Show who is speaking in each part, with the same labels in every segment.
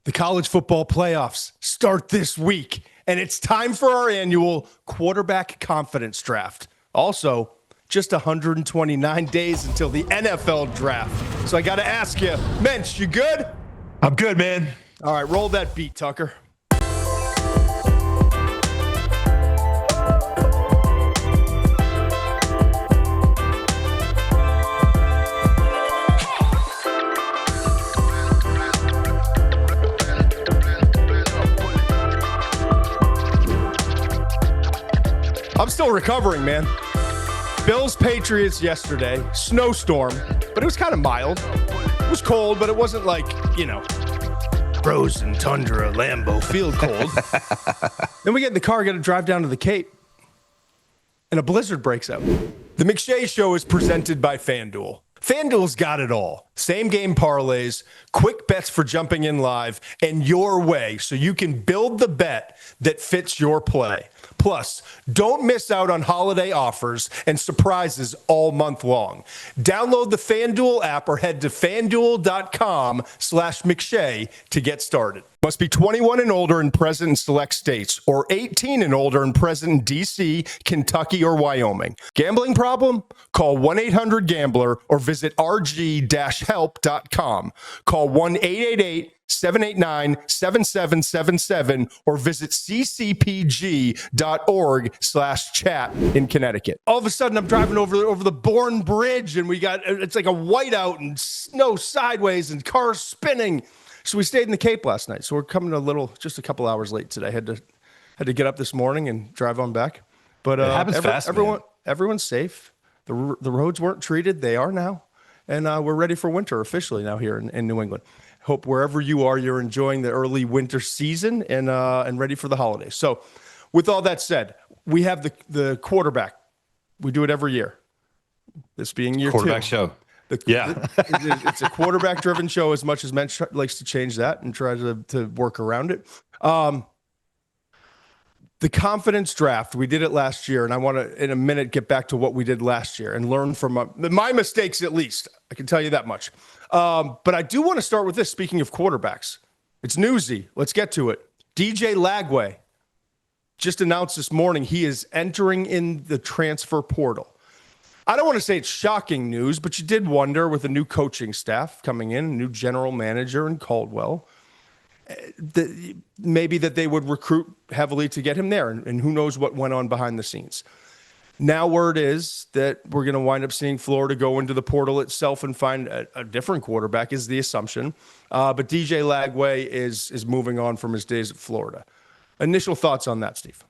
Speaker 1: The college football playoffs start this week, and it's time for our annual quarterback confidence draft. Also, just 129 days until the NFL draft. So I got to ask you, Mensch, you good?
Speaker 2: I'm good, man.
Speaker 1: All right, roll that beat, Tucker. I'm still recovering, man. Bills Patriots yesterday, snowstorm, but it was kind of mild. It was cold, but it wasn't like, frozen tundra, Lambeau Field cold. Then we get in the car, got to drive down to the Cape, and a blizzard breaks out. The McShay Show is presented by FanDuel. FanDuel's got it all. Same game parlays, quick bets for jumping in live, and your way so you can build the bet that fits your play. Plus, don't miss out on holiday offers and surprises all month long. Download the FanDuel app or head to FanDuel.com/McShay to get started. Must be 21 and older and present in select states, or 18 and older and present in D.C., Kentucky, or Wyoming. Gambling problem? Call 1-800-GAMBLER or visit rg-help.com. Call 1-888-789-7777 or visit ccpg.org/chat in Connecticut. All of a sudden, I'm driving over the Bourne Bridge, and it's like a whiteout and snow sideways and cars spinning. So we stayed in the Cape last night. So we're coming just a couple hours late today. Had to get up this morning and drive on back. But
Speaker 2: it happens fast,
Speaker 1: everyone's safe. The roads weren't treated. They are now. And we're ready for winter officially now here in New England. Hope wherever you are, you're enjoying the early winter season and ready for the holidays. So with all that said, we have the quarterback. We do it every year. This being year
Speaker 2: quarterback
Speaker 1: 2.
Speaker 2: Show.
Speaker 1: It's a quarterback-driven show, as much as Mensch likes to change that and try to work around it. The confidence draft, we did it last year, and I want to, in a minute, get back to what we did last year and learn from my mistakes, at least. I can tell you that much. But I do want to start with this. Speaking of quarterbacks, it's newsy. Let's get to it. DJ Lagway just announced this morning he is entering in the transfer portal. I don't want to say it's shocking news, but you did wonder with a new coaching staff coming in, a new general manager in Caldwell, maybe that they would recruit heavily to get him there. And who knows what went on behind the scenes. Now word is that we're going to wind up seeing Florida go into the portal itself and find a different quarterback is the assumption. But DJ Lagway is moving on from his days at Florida. Initial thoughts on that, Steve?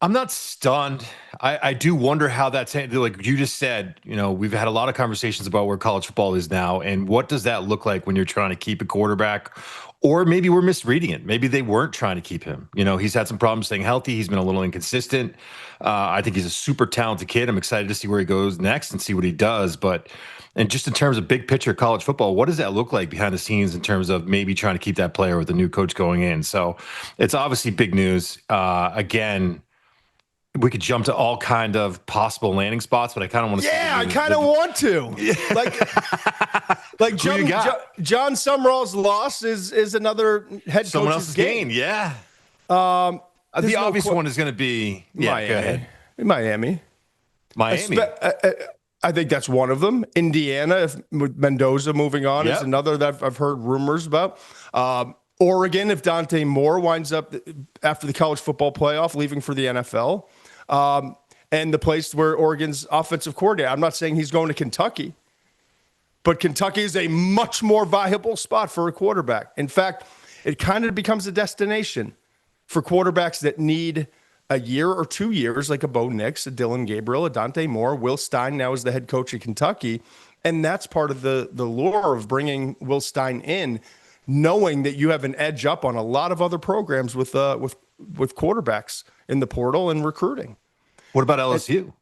Speaker 2: I'm not stunned. I do wonder how that's, like you just said, we've had a lot of conversations about where college football is now, and what does that look like when you're trying to keep a quarterback, or maybe we're misreading it. Maybe they weren't trying to keep him. He's had some problems staying healthy. He's been a little inconsistent. I think he's a super talented kid. I'm excited to see where he goes next and see what he does. And just in terms of big picture college football, what does that look like behind the scenes in terms of maybe trying to keep that player with a new coach going in? So it's obviously big news. Again, we could jump to all kind of possible landing spots, but I kind of want to.
Speaker 1: Yeah, I kind of want to. Like John Summerall's loss is another head
Speaker 2: someone
Speaker 1: coach's
Speaker 2: else's
Speaker 1: gain.
Speaker 2: gain. Yeah. The obvious one is going to be
Speaker 1: Miami.
Speaker 2: Go ahead.
Speaker 1: Miami. I think that's one of them. Indiana, if Mendoza moving on, is another that I've heard rumors about. Oregon, if Dante Moore winds up after the college football playoff, leaving for the NFL. And the place where Oregon's offensive coordinator, I'm not saying he's going to Kentucky, but Kentucky is a much more viable spot for a quarterback. In fact, it kind of becomes a destination for quarterbacks that need a year or 2 years, like a Bo Nix, a Dylan Gabriel, a Dante Moore. Will Stein now is the head coach of Kentucky. And that's part of the lure of bringing Will Stein in, knowing that you have an edge up on a lot of other programs with quarterbacks in the portal and recruiting.
Speaker 2: What about LSU?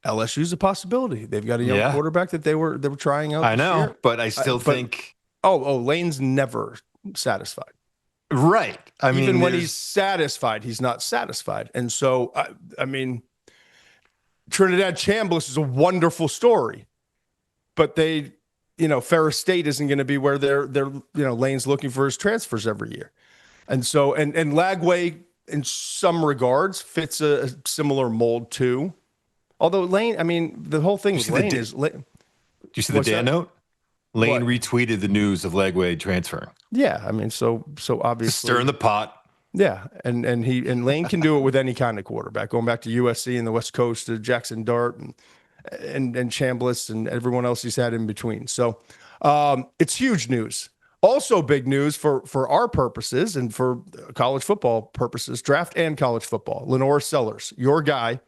Speaker 1: LSU's a possibility. They've got a young quarterback that they were trying out.
Speaker 2: I know,
Speaker 1: year.
Speaker 2: but I still think.
Speaker 1: Lane's never satisfied.
Speaker 2: Right.
Speaker 1: Even when he's satisfied, he's not satisfied. And so, Trinidad Chambliss is a wonderful story, but they Ferris State isn't going to be where Lane's looking for his transfers every year. And so, and Lagway in some regards fits a similar mold too. Although Lane, I mean, the whole thing with Lane is.
Speaker 2: Do you see the Dan note? Lane retweeted the news of Lagway transferring.
Speaker 1: Yeah, I mean, so obviously
Speaker 2: stirring the pot.
Speaker 1: Yeah, and Lane can do it with any kind of quarterback. Going back to USC and the West Coast to Jackson Dart and Chambliss and everyone else he's had in between. So it's huge news. Also big news for our purposes and for college football purposes, draft and college football. LaNorris Sellers, your guy.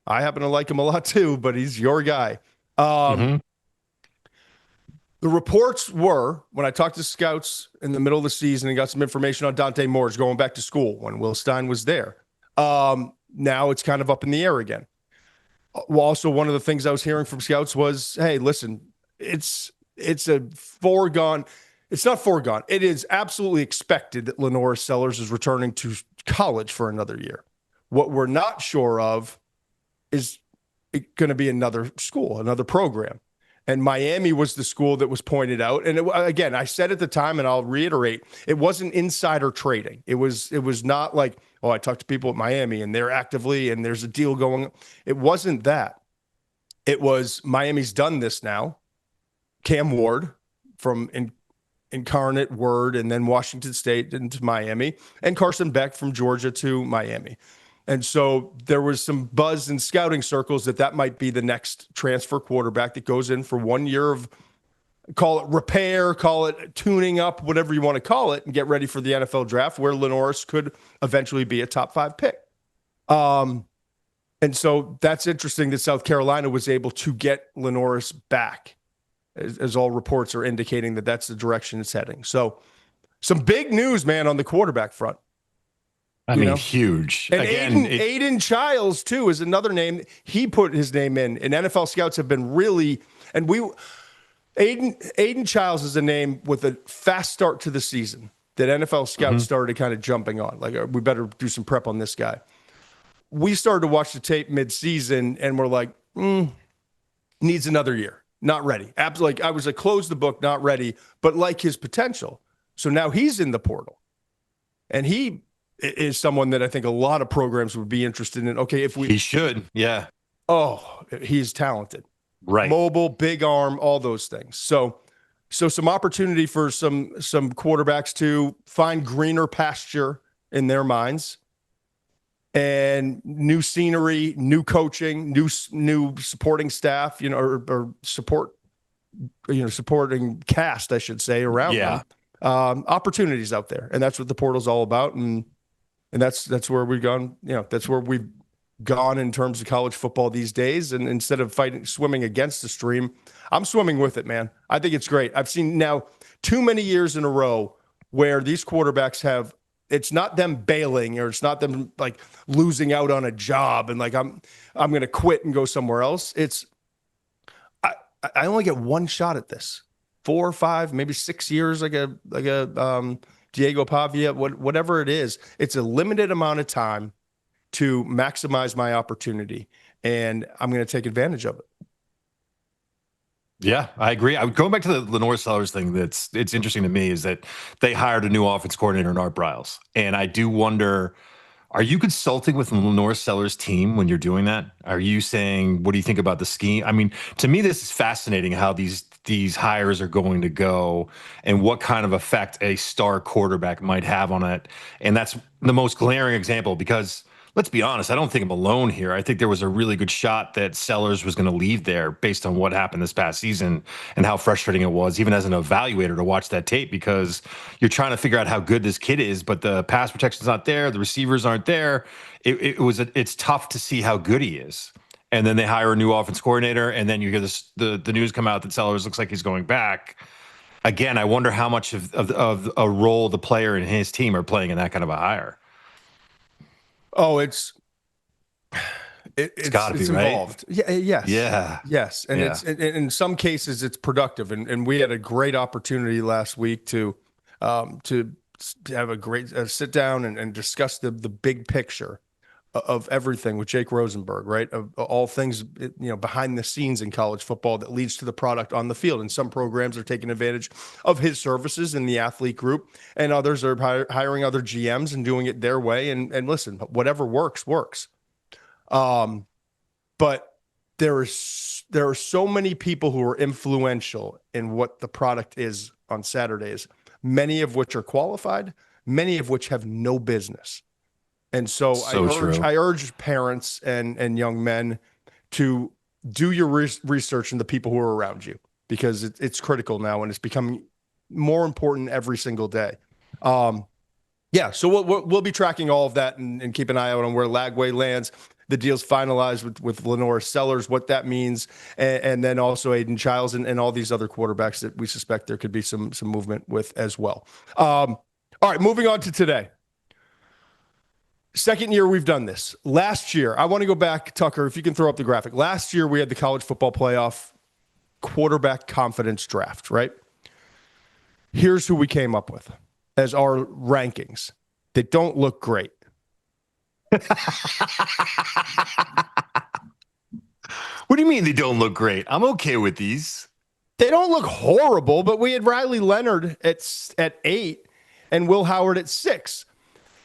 Speaker 1: I happen to like him a lot too, but he's your guy. The reports were, when I talked to scouts in the middle of the season and got some information on Dante Moore's going back to school when Will Stein was there. Now it's kind of up in the air again. Well, also, one of the things I was hearing from scouts was, hey, listen, it's a foregone. It's not foregone. It is absolutely expected that LaNorris Sellers is returning to college for another year. What we're not sure of is it going to be another school, another program. And Miami was the school that was pointed out. And again, I said at the time, and I'll reiterate, it wasn't insider trading. It was not like, oh, I talked to people at Miami and they're actively and there's a deal going on. It wasn't that. It was Miami's done this now. Cam Ward from Incarnate Word and then Washington State into Miami, and Carson Beck from Georgia to Miami. And so there was some buzz in scouting circles that might be the next transfer quarterback that goes in for 1 year of, call it repair, call it tuning up, whatever you want to call it, and get ready for the NFL draft where LaNorris could eventually be a top 5 pick. And so that's interesting that South Carolina was able to get LaNorris back, as all reports are indicating that that's the direction it's heading. So some big news, man, on the quarterback front.
Speaker 2: I mean, huge.
Speaker 1: And again, Aidan Chiles, too, is another name. He put his name in. And NFL scouts have been really – and Aidan Chiles is a name with a fast start to the season that NFL scouts started kind of jumping on. Like, we better do some prep on this guy. We started to watch the tape mid-season, and we're like, needs another year. Not ready. Absolutely. I was like, close the book, not ready, but like his potential. So now he's in the portal. And he – is someone that I think a lot of programs would be interested in. Okay,
Speaker 2: he should, yeah.
Speaker 1: Oh, he's talented,
Speaker 2: right?
Speaker 1: Mobile, big arm, all those things. So some opportunity for some quarterbacks to find greener pasture in their minds, and new scenery, new coaching, new supporting staff, or supporting cast, I should say, around them. Opportunities out there, and that's what the portal's all about. And that's where we've gone. That's where we've gone in terms of college football these days. And instead of swimming against the stream, I'm swimming with it, man. I think it's great. I've seen now too many years in a row where these quarterbacks it's not them bailing, or it's not them like losing out on a job and like I'm going to quit and go somewhere else. It's I only get one shot at this. 4 or 5, maybe 6 years, like a Diego Pavia, whatever it is. It's a limited amount of time to maximize my opportunity, and I'm going to take advantage of it.
Speaker 2: Yeah, I agree. Going back to the LaNorris Sellers thing, it's interesting to me is that they hired a new offense coordinator in Art Briles, and I do wonder, are you consulting with LaNorris Sellers' team when you're doing that? Are you saying, what do you think about the scheme? I mean, to me, this is fascinating how these hires are going to go and what kind of effect a star quarterback might have on it. And that's the most glaring example because, let's be honest, I don't think I'm alone here. I think there was a really good shot that Sellers was going to leave there based on what happened this past season and how frustrating it was, even as an evaluator, to watch that tape because you're trying to figure out how good this kid is, but the pass protection's not there, the receivers aren't there. It's tough to see how good he is. And then they hire a new offense coordinator, and then you hear the news come out that Sellers looks like he's going back. Again, I wonder how much of a role the player and his team are playing in that kind of a hire.
Speaker 1: Oh, it's
Speaker 2: got to be
Speaker 1: involved.
Speaker 2: Right?
Speaker 1: Yeah. Yes.
Speaker 2: Yeah.
Speaker 1: Yes. And it's in some cases it's productive. And we had a great opportunity last week to have a great sit down and discuss the big picture of everything with Jake Rosenberg, right? Of all things, behind the scenes in college football that leads to the product on the field. And some programs are taking advantage of his services in the athlete group, and others are hiring other GMs and doing it their way. And listen, whatever works. But there are so many people who are influential in what the product is on Saturdays, many of which are qualified, many of which have no business. And so I urge parents and young men to do your research in the people who are around you, because it's critical now and it's becoming more important every single day. So we'll be tracking all of that and keep an eye out on where Lagway lands. The deal's finalized with LaNorris Sellers, what that means, and then also Aidan Chiles and all these other quarterbacks that we suspect there could be some movement with as well. All right, moving on to today. Second year we've done this. Last year, I want to go back, Tucker, if you can throw up the graphic. Last year we had the college football playoff quarterback confidence draft, right? Here's who we came up with as our rankings. They don't look great.
Speaker 2: What do you mean they don't look great? I'm okay with these.
Speaker 1: They don't look horrible, but we had Riley Leonard at 8 and Will Howard at 6.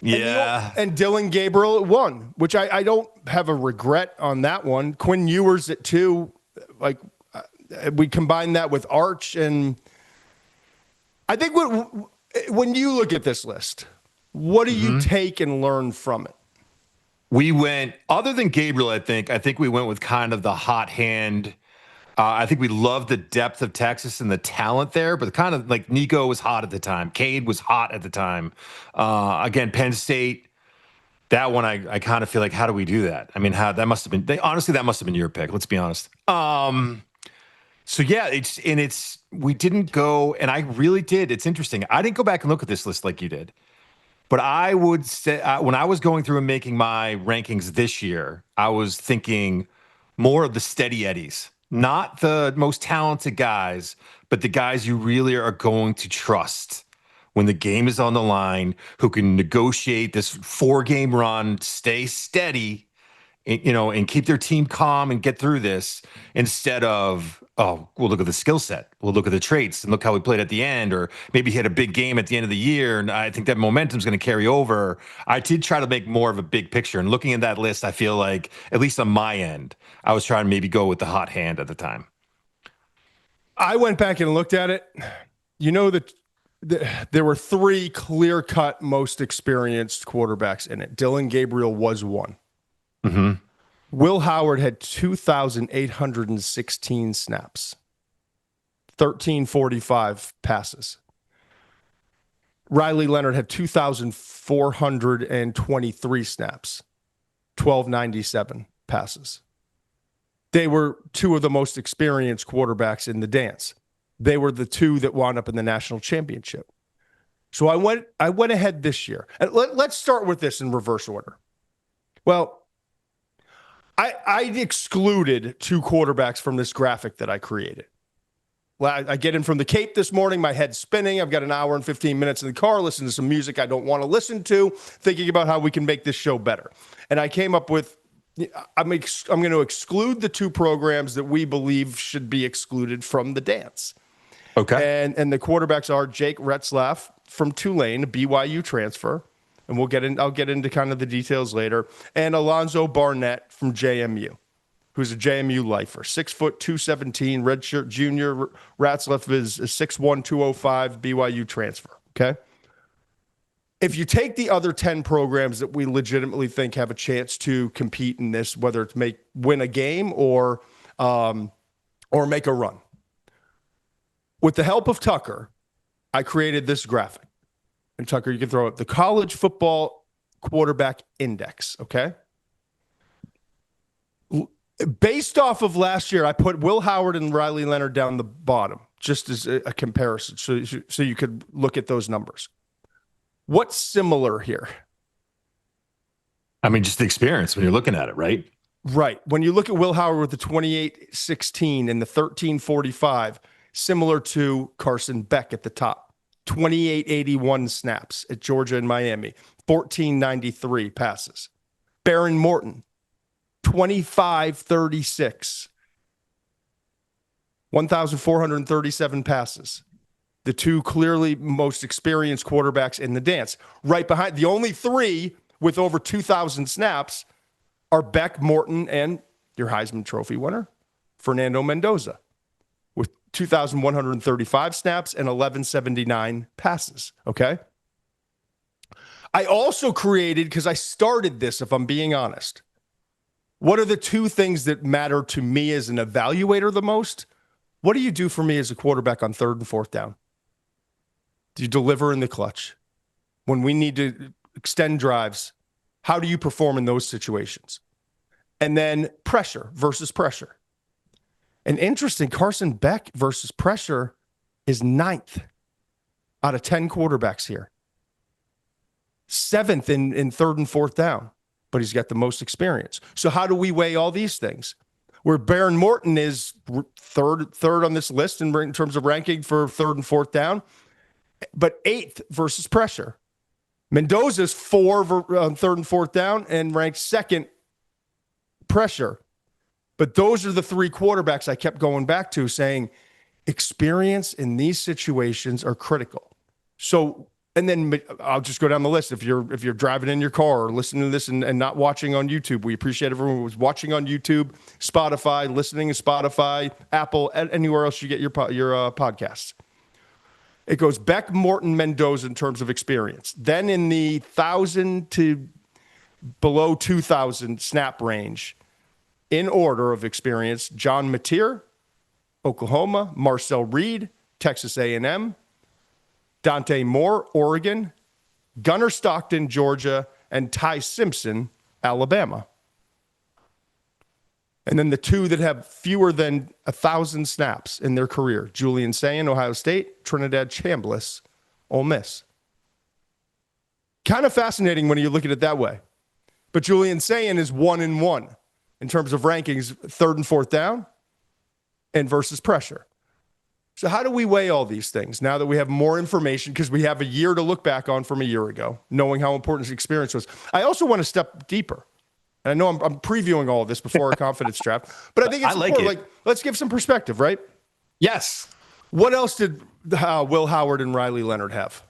Speaker 2: Yeah.
Speaker 1: And Dylan Gabriel at 1, which I don't have a regret on that one. Quinn Ewers at 2. Like, we combine that with Arch. And I think when you look at this list, what do you take and learn from it?
Speaker 2: We went, other than Gabriel, I think we went with kind of the hot hand. I think we loved the depth of Texas and the talent there, but kind of like Nico was hot at the time. Cade was hot at the time. Again, Penn State, that one, I kind of feel like, how do we do that? I mean, that must have been, honestly, that must have been your pick. Let's be honest. So yeah, we didn't go, and I really did. It's interesting. I didn't go back and look at this list like you did. But I would say when I was going through and making my rankings this year, I was thinking more of the steady eddies, not the most talented guys, but the guys you really are going to trust when the game is on the line, who can negotiate this 4-game run, stay steady, and keep their team calm and get through this, instead of, oh, we'll look at the skill set, we'll look at the traits and look how we played at the end, or maybe he had a big game at the end of the year and I think that momentum is going to carry over. I did try to make more of a big picture, and looking at that list, I feel like, at least on my end, I was trying to maybe go with the hot hand at the time.
Speaker 1: I went back and looked at it. There were 3 clear-cut most experienced quarterbacks in it. Dylan Gabriel was one.
Speaker 2: Mm-hmm.
Speaker 1: Will Howard had 2,816 snaps, 1,345 passes. Riley Leonard had 2,423 snaps, 1,297 passes. They were 2 of the most experienced quarterbacks in the dance. They were the 2 that wound up in the national championship. So I went ahead this year. And let's start with this in reverse order. Well, I excluded 2 quarterbacks from this graphic that I created. I get in from the Cape this morning, my head's spinning. I've got an hour and 15 minutes in the car, listening to some music I don't want to listen to, thinking about how we can make this show better. And I came up with, I'm going to exclude the 2 programs that we believe should be excluded from the dance.
Speaker 2: Okay.
Speaker 1: And the quarterbacks are Jake Retzlaff from Tulane, a BYU transfer. And I'll get into kind of the details later. And Alonza Barnett from JMU, who's a JMU lifer, 6 foot 217, redshirt junior. Retzlaff is 6'1", 205, BYU transfer. Okay. If you take the other 10 programs that we legitimately think have a chance to compete in this, whether it's win a game or make a run, with the help of Tucker, I created this graphic. And Tucker, you can throw it. The college football quarterback index, okay? Based off of last year, I put Will Howard and Riley Leonard down the bottom, just as a comparison, so you could look at those numbers. What's similar here?
Speaker 2: I mean, just the experience when you're looking at it, right?
Speaker 1: Right. When you look at Will Howard with the 28-16 and the 13-45, similar to Carson Beck at the top. 2,881 snaps at Georgia and Miami, 1,493 passes. Behren Morton, 25-36. 1,437 passes. The two clearly most experienced quarterbacks in the dance. Right behind, the only three with over 2,000 snaps are Beck, Morton, and your Heisman Trophy winner, Fernando Mendoza, with 2,135 snaps and 1,179 passes. Okay? I also created, because I started this, if I'm being honest, what are the two things that matter to me as an evaluator the most? What do you do for me as a quarterback on 3rd and 4th down? Do you deliver in the clutch? When we need to extend drives, how do you perform in those situations? And then pressure versus pressure. And interesting, Carson Beck versus pressure is 9th out of 10 quarterbacks here. 7th in 3rd and 4th down, but he's got the most experience. So how do we weigh all these things? Where Behren Morton is third on this list in terms of ranking for 3rd and 4th down, but 8th versus pressure. Mendoza's 4 on 3rd and 4th down and ranked 2nd pressure. But those are the three quarterbacks I kept going back to, saying experience in these situations are critical. So, and then I'll just go down the list. If you're driving in your car or listening to this and not watching on YouTube, we appreciate everyone who was watching on YouTube, Spotify, listening to Spotify, Apple, and anywhere else you get your podcasts. It goes Beck, Morton, Mendoza in terms of experience. Then in the 1,000 to below 2,000 snap range, in order of experience, John Mateer, Oklahoma, Marcel Reed, Texas A&M, Dante Moore, Oregon, Gunnar Stockton, Georgia, and Ty Simpson, Alabama. And then the two that have fewer than 1,000 snaps in their career, Julian Sayin, Ohio State, Trinidad Chambliss, Ole Miss. Kind of fascinating when you look at it that way. But Julian Sayin is 1-1 in terms of rankings, 3rd and 4th down and versus pressure. So how do we weigh all these things now that we have more information, because we have a year to look back on from a year ago, knowing how important this experience was? I also want to step deeper. And I know I'm previewing all of this before our confidence draft, but I think it's important. Like, let's give some perspective, right?
Speaker 2: Yes.
Speaker 1: What else did Will Howard and Riley Leonard have?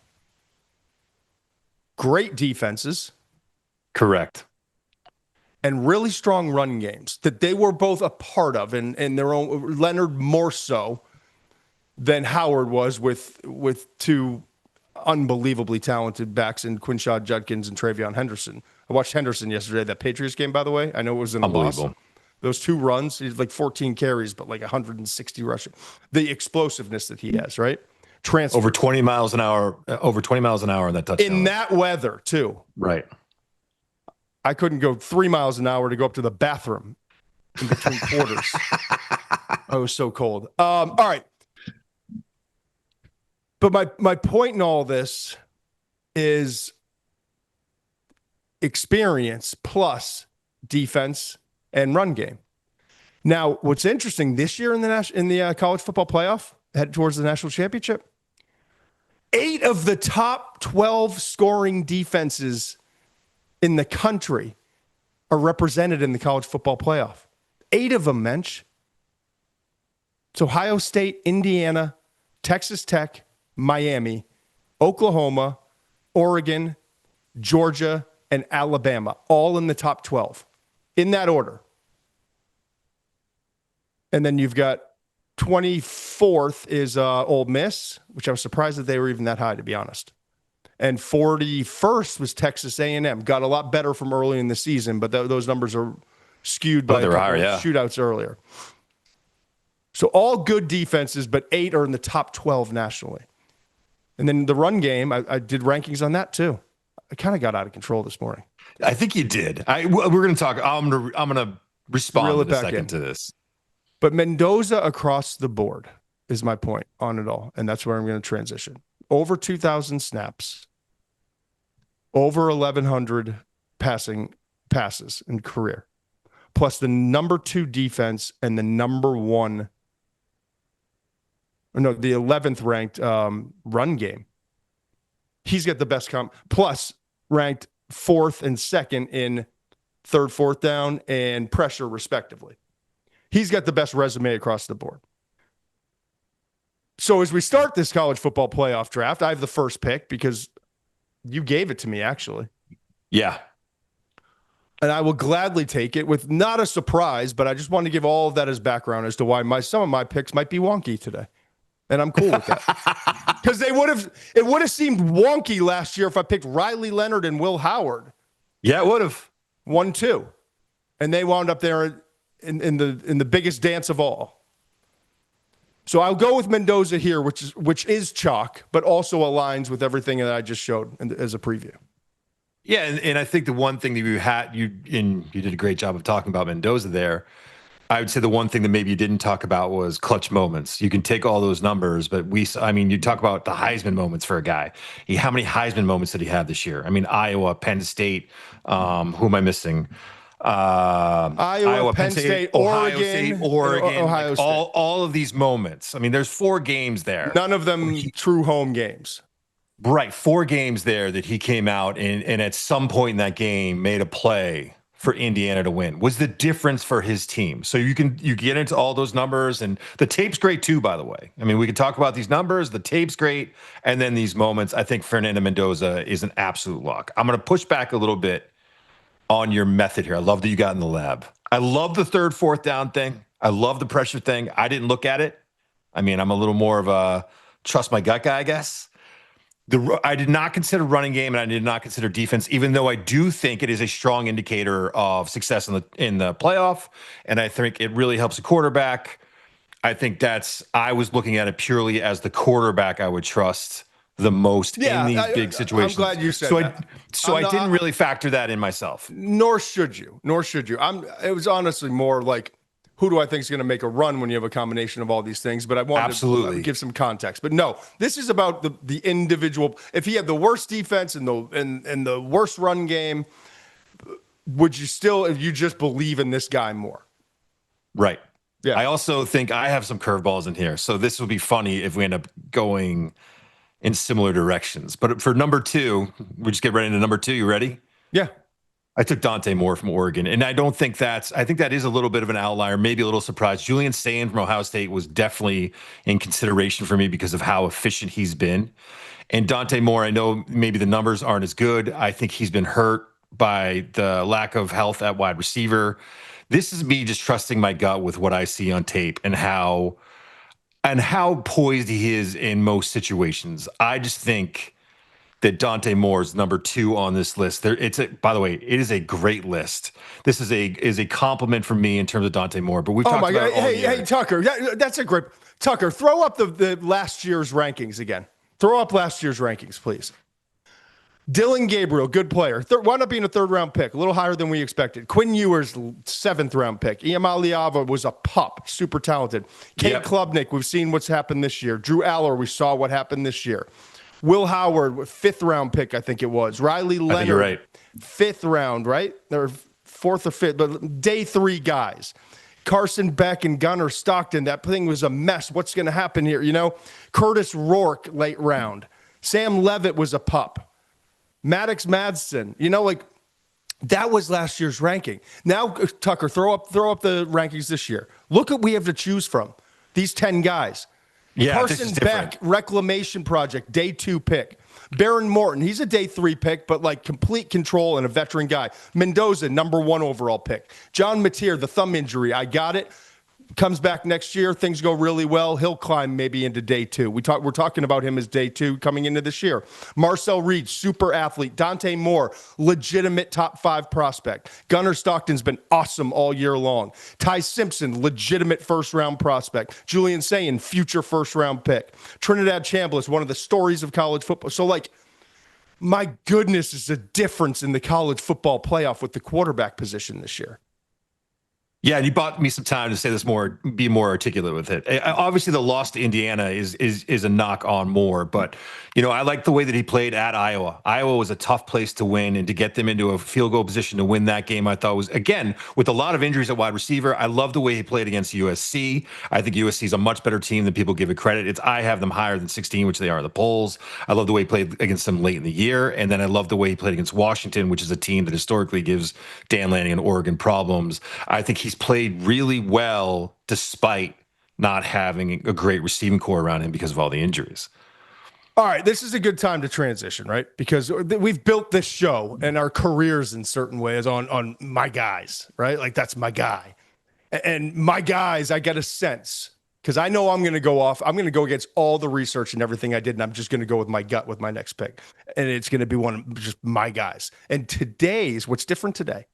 Speaker 1: Great defenses.
Speaker 2: Correct.
Speaker 1: And really strong run games that they were both a part of in their own. Leonard more so than Howard was with two unbelievably talented backs in Quinshad Judkins and Travion Henderson. I watched Henderson yesterday, that Patriots game, by the way. I know it was in a loss. Those two runs, he's like 14 carries, but like 160 rushing. The explosiveness that he has, right? Transfer.
Speaker 2: Over 20 miles an hour in that touchdown.
Speaker 1: In that weather, too.
Speaker 2: Right.
Speaker 1: I couldn't go 3 miles an hour to go up to the bathroom in between quarters. I was so cold. All right. But my point in all this is experience plus defense and run game. Now, what's interesting this year in the college football playoff, headed towards the national championship, 8 of the top 12 scoring defenses in the country are represented in the college football playoff. 8 of them, Mensch. It's Ohio State, Indiana, Texas Tech, Miami, Oklahoma, Oregon, Georgia, and Alabama, all in the top 12, in that order. And then you've got 24th is Ole Miss, which I was surprised that they were even that high, to be honest. And 41st was Texas A&M. Got a lot better from early in the season, but those numbers are skewed by shootouts earlier. So all good defenses, but 8 are in the top 12 nationally. And then the run game, I did rankings on that too. I kind of got out of control this morning.
Speaker 2: I think you did. We're going to talk. I'm going to respond in a second to this.
Speaker 1: But Mendoza across the board is my point on it all. And that's where I'm going to transition. Over 2,000 snaps, over 1,100 passes in career, plus the number 2 defense and the number 1, the 11th ranked run game. He's got the best plus ranked 4th and 2nd in third, fourth down, and pressure, respectively. He's got the best resume across the board. So as we start this college football playoff draft, I have the first pick because you gave it to me, actually.
Speaker 2: Yeah.
Speaker 1: And I will gladly take it with not a surprise, but I just want to give all of that as background as to why some of my picks might be wonky today. And I'm cool with that. Because it would have seemed wonky last year if I picked Riley Leonard and Will Howard.
Speaker 2: Yeah, it would have.
Speaker 1: 1-2. And they wound up there in the biggest dance of all. So I'll go with Mendoza here, which is chalk, but also aligns with everything that I just showed as a preview.
Speaker 2: Yeah, and I think the one thing that you did a great job of talking about Mendoza there. I would say the one thing that maybe you didn't talk about was clutch moments. You can take all those numbers, but you talk about the Heisman moments for a guy. How many Heisman moments did he have this year? I mean, Iowa, Penn State. Who am I missing?
Speaker 1: Iowa, Penn State,
Speaker 2: Oregon,
Speaker 1: Ohio State.
Speaker 2: All of these moments. I mean, there's 4 games there.
Speaker 1: None of them true home games.
Speaker 2: Right, 4 games there that he came out and at some point in that game made a play for Indiana to win. Was the difference for his team. So you get into all those numbers, and the tape's great too, by the way. I mean, we can talk about these numbers, the tape's great, and then these moments. I think Fernando Mendoza is an absolute lock. I'm going to push back a little bit on your method here. I love that you got in the lab. I love the third, fourth down thing. I love the pressure thing. I didn't look at it. I mean, I'm a little more of a trust my gut guy, I guess. I did not consider running game, and I did not consider defense, even though I do think it is a strong indicator of success in the playoff, and I think it really helps the quarterback. I think I was looking at it purely as the quarterback I would trust the most in these big situations.
Speaker 1: I'm glad you said that.
Speaker 2: I didn't really factor that in myself.
Speaker 1: Nor should you. It was honestly more like, who do I think is going to make a run when you have a combination of all these things? But I wanted to give some context. But no, this is about the individual. If he had the worst defense and the worst run game, would you still, if you just believe in this guy more?
Speaker 2: Right.
Speaker 1: Yeah.
Speaker 2: I also think I have some curveballs in here. So this would be funny if we end up going in similar directions. But for number 2, we just get right into number 2. You ready?
Speaker 1: Yeah.
Speaker 2: I took Dante Moore from Oregon, and I think that is a little bit of an outlier, maybe a little surprise. Julian Sayin from Ohio State was definitely in consideration for me because of how efficient he's been. And Dante Moore, I know maybe the numbers aren't as good. I think he's been hurt by the lack of health at wide receiver. This is me just trusting my gut with what I see on tape and how poised he is in most situations. I just think that Dante Moore is number 2 on this list. By the way, it is a great list. This is a compliment from me in terms of Dante Moore. But we've talked about it all year.
Speaker 1: Hey, Tucker, that's a great. Tucker, throw up the last year's rankings again. Throw up last year's rankings, please. Dylan Gabriel, good player. Wound up being a 3rd-round pick, a little higher than we expected. Quinn Ewers, 7th-round pick. Iamaliava was a pup, super talented. Cade Klubnik, we've seen what's happened this year. Drew Aller, we saw what happened this year. Will Howard, 5th-round pick, I think it was. Riley Leonard, I think you're right. 5th round, right? They're 4th or 5th, but day 3 guys. Carson, Beck, and Gunnar Stockton, that thing was a mess. What's going to happen here? Curtis Rourke, late round. Sam Levitt was a pup. Maddox Madsen, that was last year's ranking. Now, Tucker, throw up the rankings this year. Look what we have to choose from. These 10 guys.
Speaker 2: Yeah,
Speaker 1: Carson Beck, Reclamation Project, day 2 pick. Behren Morton, he's a day 3 pick, but complete control and a veteran guy. Mendoza, number 1 overall pick. John Mateer, the thumb injury, I got it. Comes back next year, things go really well. He'll climb maybe into day 2. We're talking about him as day 2 coming into this year. Marcel Reed, super athlete. Dante Moore, legitimate top 5 prospect. Gunnar Stockton's been awesome all year long. Ty Simpson, legitimate 1st-round prospect. Julian Sayin, future 1st-round pick. Trinidad Chambliss, one of the stories of college football. So my goodness, is a difference in the college football playoff with the quarterback position this year.
Speaker 2: Yeah, and you bought me some time to say this more, be more articulate with it. Obviously, the loss to Indiana is a knock on Moore, but I like the way that he played at Iowa. Iowa was a tough place to win, and to get them into a field goal position to win that game, I thought was, again, with a lot of injuries at wide receiver. I love the way he played against USC. I think USC is a much better team than people give it credit. I have them higher than 16, which they are in the polls. I love the way he played against them late in the year, and then I love the way he played against Washington, which is a team that historically gives Dan Lanning and Oregon problems. I think he's played really well despite not having a great receiving core around him because of all the injuries.
Speaker 1: All right, this is a good time to transition, right? Because we've built this show and our careers in certain ways on my guys, right? Like, that's my guy. And my guys, I get a sense, because I know I'm going to go off. I'm going to go against all the research and everything I did, and I'm just going to go with my gut with my next pick. And it's going to be one of just my guys. And what's different today?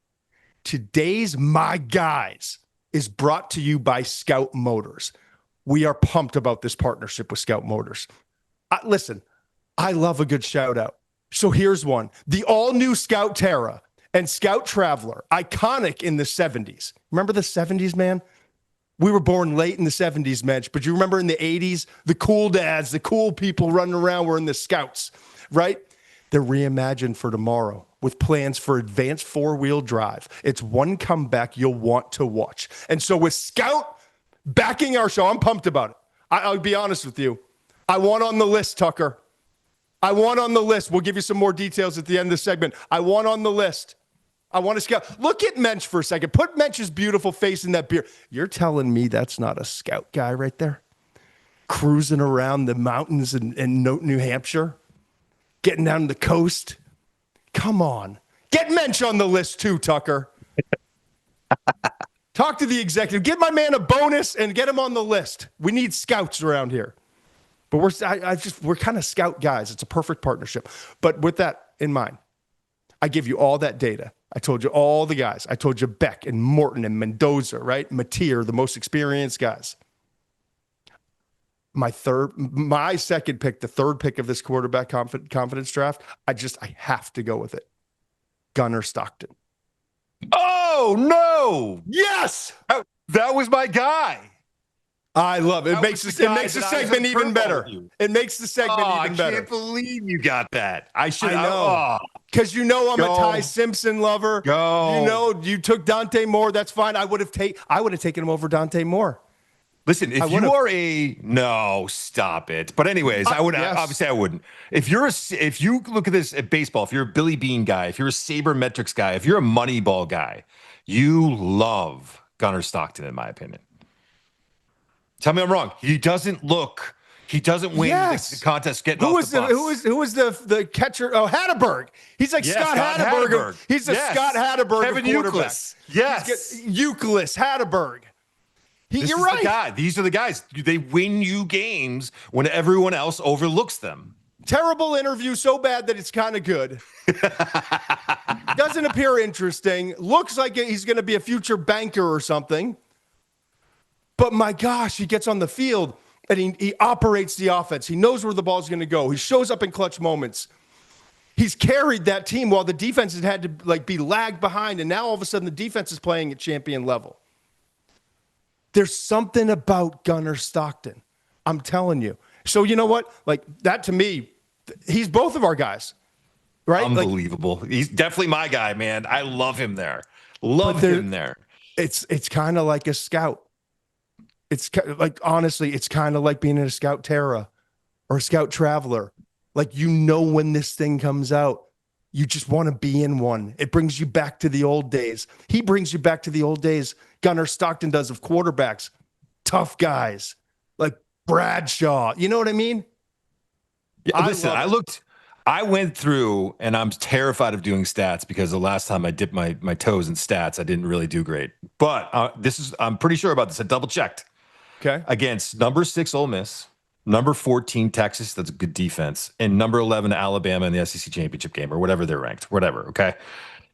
Speaker 1: Today's my guys is brought to you by Scout Motors. We are pumped about this partnership with Scout Motors. Listen, I love a good shout out. So here's one. The all-new Scout Terra and Scout Traveler, iconic in the 70s. Remember the 70s, man? We were born late in the 70s, Mench, but you remember in the 80s, the cool dads, the cool people running around were in the Scouts, right? They're reimagined for tomorrow with plans for advanced four-wheel drive. It's one comeback you'll want to watch. And so with Scout backing our show, I'm pumped about it. I'll be honest with you. I want on the list, Tucker. I want on the list. We'll give you some more details at the end of the segment. I want on the list. I want to Scout. Look at Mench for a second. Put Mench's beautiful face in that beer. You're telling me that's not a Scout guy right there? Cruising around the mountains in New Hampshire? Getting down the coast? Come on. Get Mench on the list too, Tucker. Talk to the executive. Give my man a bonus and get him on the list. We need scouts around here. But we're kind of scout guys. It's a perfect partnership. But with that in mind, I give you all that data. I told you all the guys. I told you Beck and Morton and Mendoza, right? Mateer, the most experienced guys. My second pick, the third pick of this quarterback confidence draft, I have to go with it. Gunnar Stockton.
Speaker 2: Oh, no.
Speaker 1: Yes.
Speaker 2: That was my guy.
Speaker 1: I love it. It makes the segment even better. It makes the segment even better.
Speaker 2: I can't believe you got that. I
Speaker 1: know. Because I'm a Ty Simpson lover. You took Dante Moore. That's fine. I would have taken him over Dante Moore.
Speaker 2: Listen, if you are no, stop it. But anyways, I would obviously I wouldn't. If you look at this at baseball, if you're a Billy Bean guy, if you're a sabermetrics guy, if you're a Moneyball guy, you love Gunnar Stockton, in my opinion. Tell me I'm wrong. He doesn't win the contest getting off the bus.
Speaker 1: Who was the catcher? Oh, Hatteberg. He's like Scott Hatteberg. He's the Scott Hatteberg
Speaker 2: Kevin
Speaker 1: quarterback.
Speaker 2: Yes.
Speaker 1: Youkilis, Hatteberg. You're right.
Speaker 2: These are the guys. They win you games when everyone else overlooks them.
Speaker 1: Terrible interview, so bad that it's kind of good. Doesn't appear interesting. Looks like he's going to be a future banker or something. But my gosh, he gets on the field and he operates the offense. He knows where the ball's going to go. He shows up in clutch moments. He's carried that team while the defense has had to be lagged behind, and now all of a sudden the defense is playing at champion level. There's something about Gunnar Stockton. I'm telling you. So you know what? That to me, he's both of our guys, right?
Speaker 2: Unbelievable. He's definitely my guy, man. I love him there. Love him there.
Speaker 1: It's kind of like a scout. It's honestly, it's kind of like being in a Scout Terra or a Scout Traveler. When this thing comes out, you just want to be in one. It brings you back to the old days. He brings you back to the old days. Gunnar Stockton does of quarterbacks, tough guys like Bradshaw. You know what I mean?
Speaker 2: Yeah, listen, I went through, and I'm terrified of doing stats because the last time I dipped my toes in stats, I didn't really do great. But I'm pretty sure about this. I double checked.
Speaker 1: Okay.
Speaker 2: Against number 6 Ole Miss, number 14 Texas, that's a good defense, and number 11 Alabama in the SEC championship game or whatever they're ranked, whatever. Okay.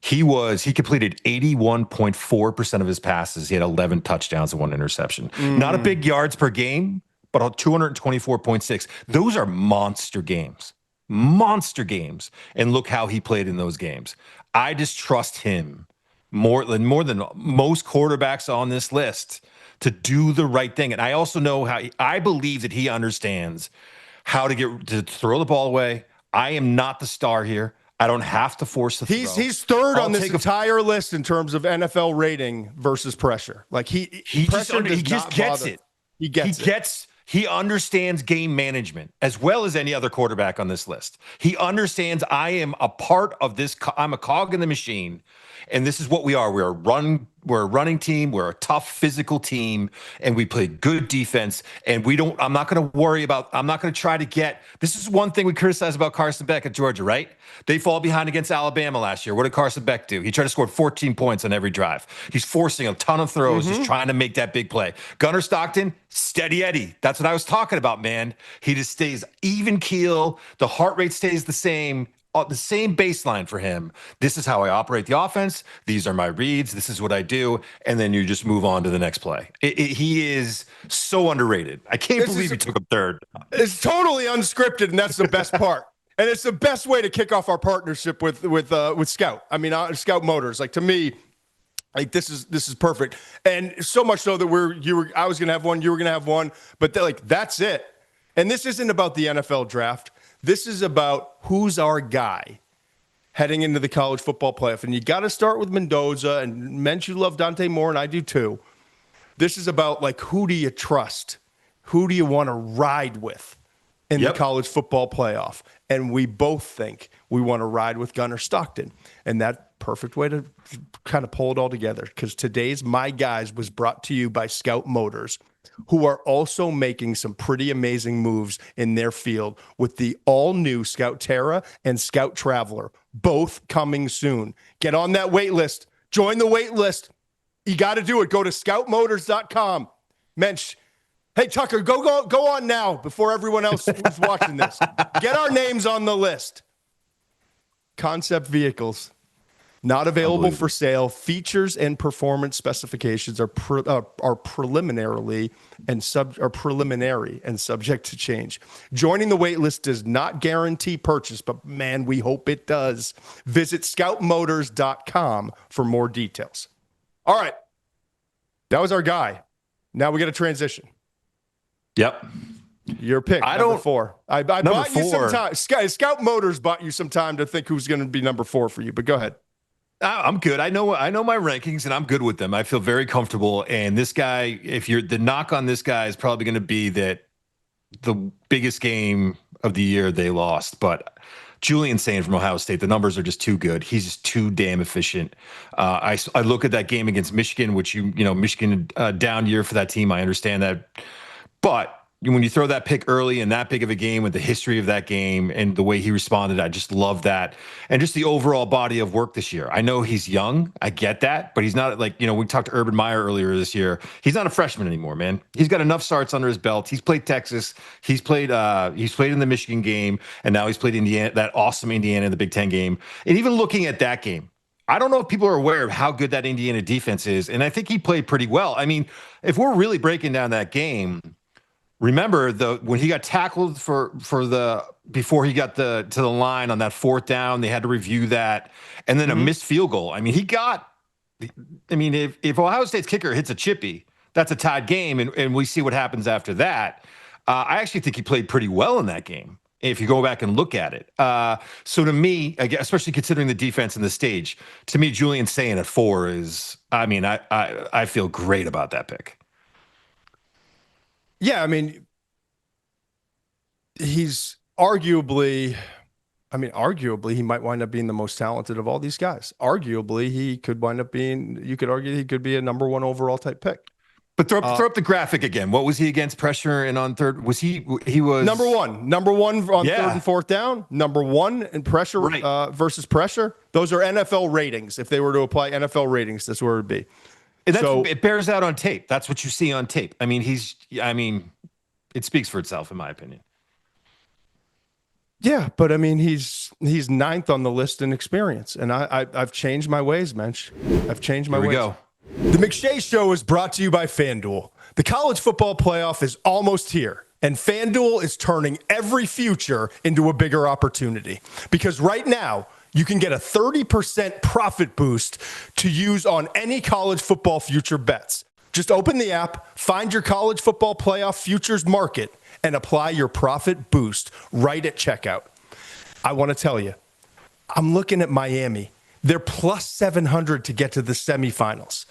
Speaker 2: He completed 81.4% of his passes. He had 11 touchdowns and 1 interception. Not a big yards per game, but 224.6. Those are monster games. And look how he played in those games. I just trust him more than most quarterbacks on this list to do the right thing. And I also know I believe that he understands how to throw the ball away. I am not the star here. I don't have to force the throw.
Speaker 1: He's third on this entire list in terms of NFL rating versus pressure. Like he just gets it. He understands game management as well as any other quarterback on this list. He understands I am a part of this. I'm a cog in the machine, and this is what we are. We're a running team. We're a tough physical team, and we play good defense. And I'm not going to try to get. This is one thing we criticize about Carson Beck at Georgia, right? They fall behind against Alabama last year. What did Carson Beck do? He tried to score 14 points on every drive. He's forcing a ton of throws, just trying to make that big play. Gunnar Stockton, steady Eddie. That's what I was talking about, man. He just stays even keel. The heart rate stays the same baseline for him. This is how I operate the offense. These are my reads. This is what I do. And then you just move on to the next play. He is so underrated. I can't believe he took him third. It's totally unscripted, and that's the best part. And it's the best way to kick off our partnership with Scout. I mean, Scout Motors. Like, to me, like this is perfect. And so much so that I was gonna have one, you were gonna have one, but that's it. And this isn't about the NFL draft. This is about who's our guy heading into the college football playoff. And you got to start with Mendoza, and Mench, you love Dante more, and I do too. This is about, like, who do you trust? Who do you want to ride with in the college football playoff? And we both think we want to ride with Gunnar Stockton. And that perfect way to kind of pull it all together, because today's My Guys was brought to you by Scout Motors, who are also making some pretty amazing moves in their field with the all-new Scout Terra and Scout Traveler, both coming soon. Get on that wait list. Join the wait list. You got to do it. Go to scoutmotors.com. Mensch, hey, Tucker, go on now before everyone else who's watching this. Get our names on the list. Concept vehicles. Not available for sale. Features and performance specifications are preliminary and subject to change. Joining the wait list does not guarantee purchase, but man, we hope it does. Visit scoutmotors.com for more details. All right. That was our guy. Now we got to transition.
Speaker 2: Yep.
Speaker 1: Your pick, number 4. I bought you some time. Scout Motors bought you some time to think who's going to be number 4 for you, but go ahead.
Speaker 2: I'm good. I know my rankings, and I'm good with them. I feel very comfortable. And this guy, the knock on this guy is probably going to be that the biggest game of the year they lost. But Julian Sayin from Ohio State, the numbers are just too good. He's just too damn efficient. I look at that game against Michigan, which Michigan down year for that team. I understand that, but when you throw that pick early in that big of a game with the history of that game and the way he responded, I just love that. And just the overall body of work this year. I know he's young. I get that, but he's not we talked to Urban Meyer earlier this year. He's not a freshman anymore, man. He's got enough starts under his belt. He's played Texas. He's played in the Michigan game, and now he's played Indiana, that awesome Indiana in the Big Ten game. And even looking at that game, I don't know if people are aware of how good that Indiana defense is. And I think he played pretty well. I mean, if we're really breaking down that game, remember when he got tackled before he got to the line on that 4th down, they had to review that, and then a missed field goal. I mean, if Ohio State's kicker hits a chippy, that's a tied game, and we see what happens after that. I actually think he played pretty well in that game, if you go back and look at it. So to me, especially considering the defense and the stage, to me, Julian Sayin at 4 is, I feel great about that pick.
Speaker 1: Yeah, I mean, he's arguably he might wind up being the most talented of all these guys. Arguably, you could argue he could be a number 1 overall type pick.
Speaker 2: But throw up the graphic again. What was he against pressure and on third? He was
Speaker 1: number one on 3rd and 4th down, number 1 in pressure versus pressure. Those are NFL ratings. If they were to apply NFL ratings, that's where it would be.
Speaker 2: It bears out on tape. That's what you see on tape. I mean, it speaks for itself, in my opinion.
Speaker 1: Yeah, but I mean, he's 9th on the list in experience, and I've changed my ways, Mensch. I've changed my ways. Here we go. The McShay Show is brought to you by FanDuel. The college football playoff is almost here, and FanDuel is turning every future into a bigger opportunity. Because right now, you can get a 30% profit boost to use on any college football future bets. Just open the app, find your college football playoff futures market, and apply your profit boost right at checkout. I want to tell you, I'm looking at Miami. They're plus 700 to get to the semifinals.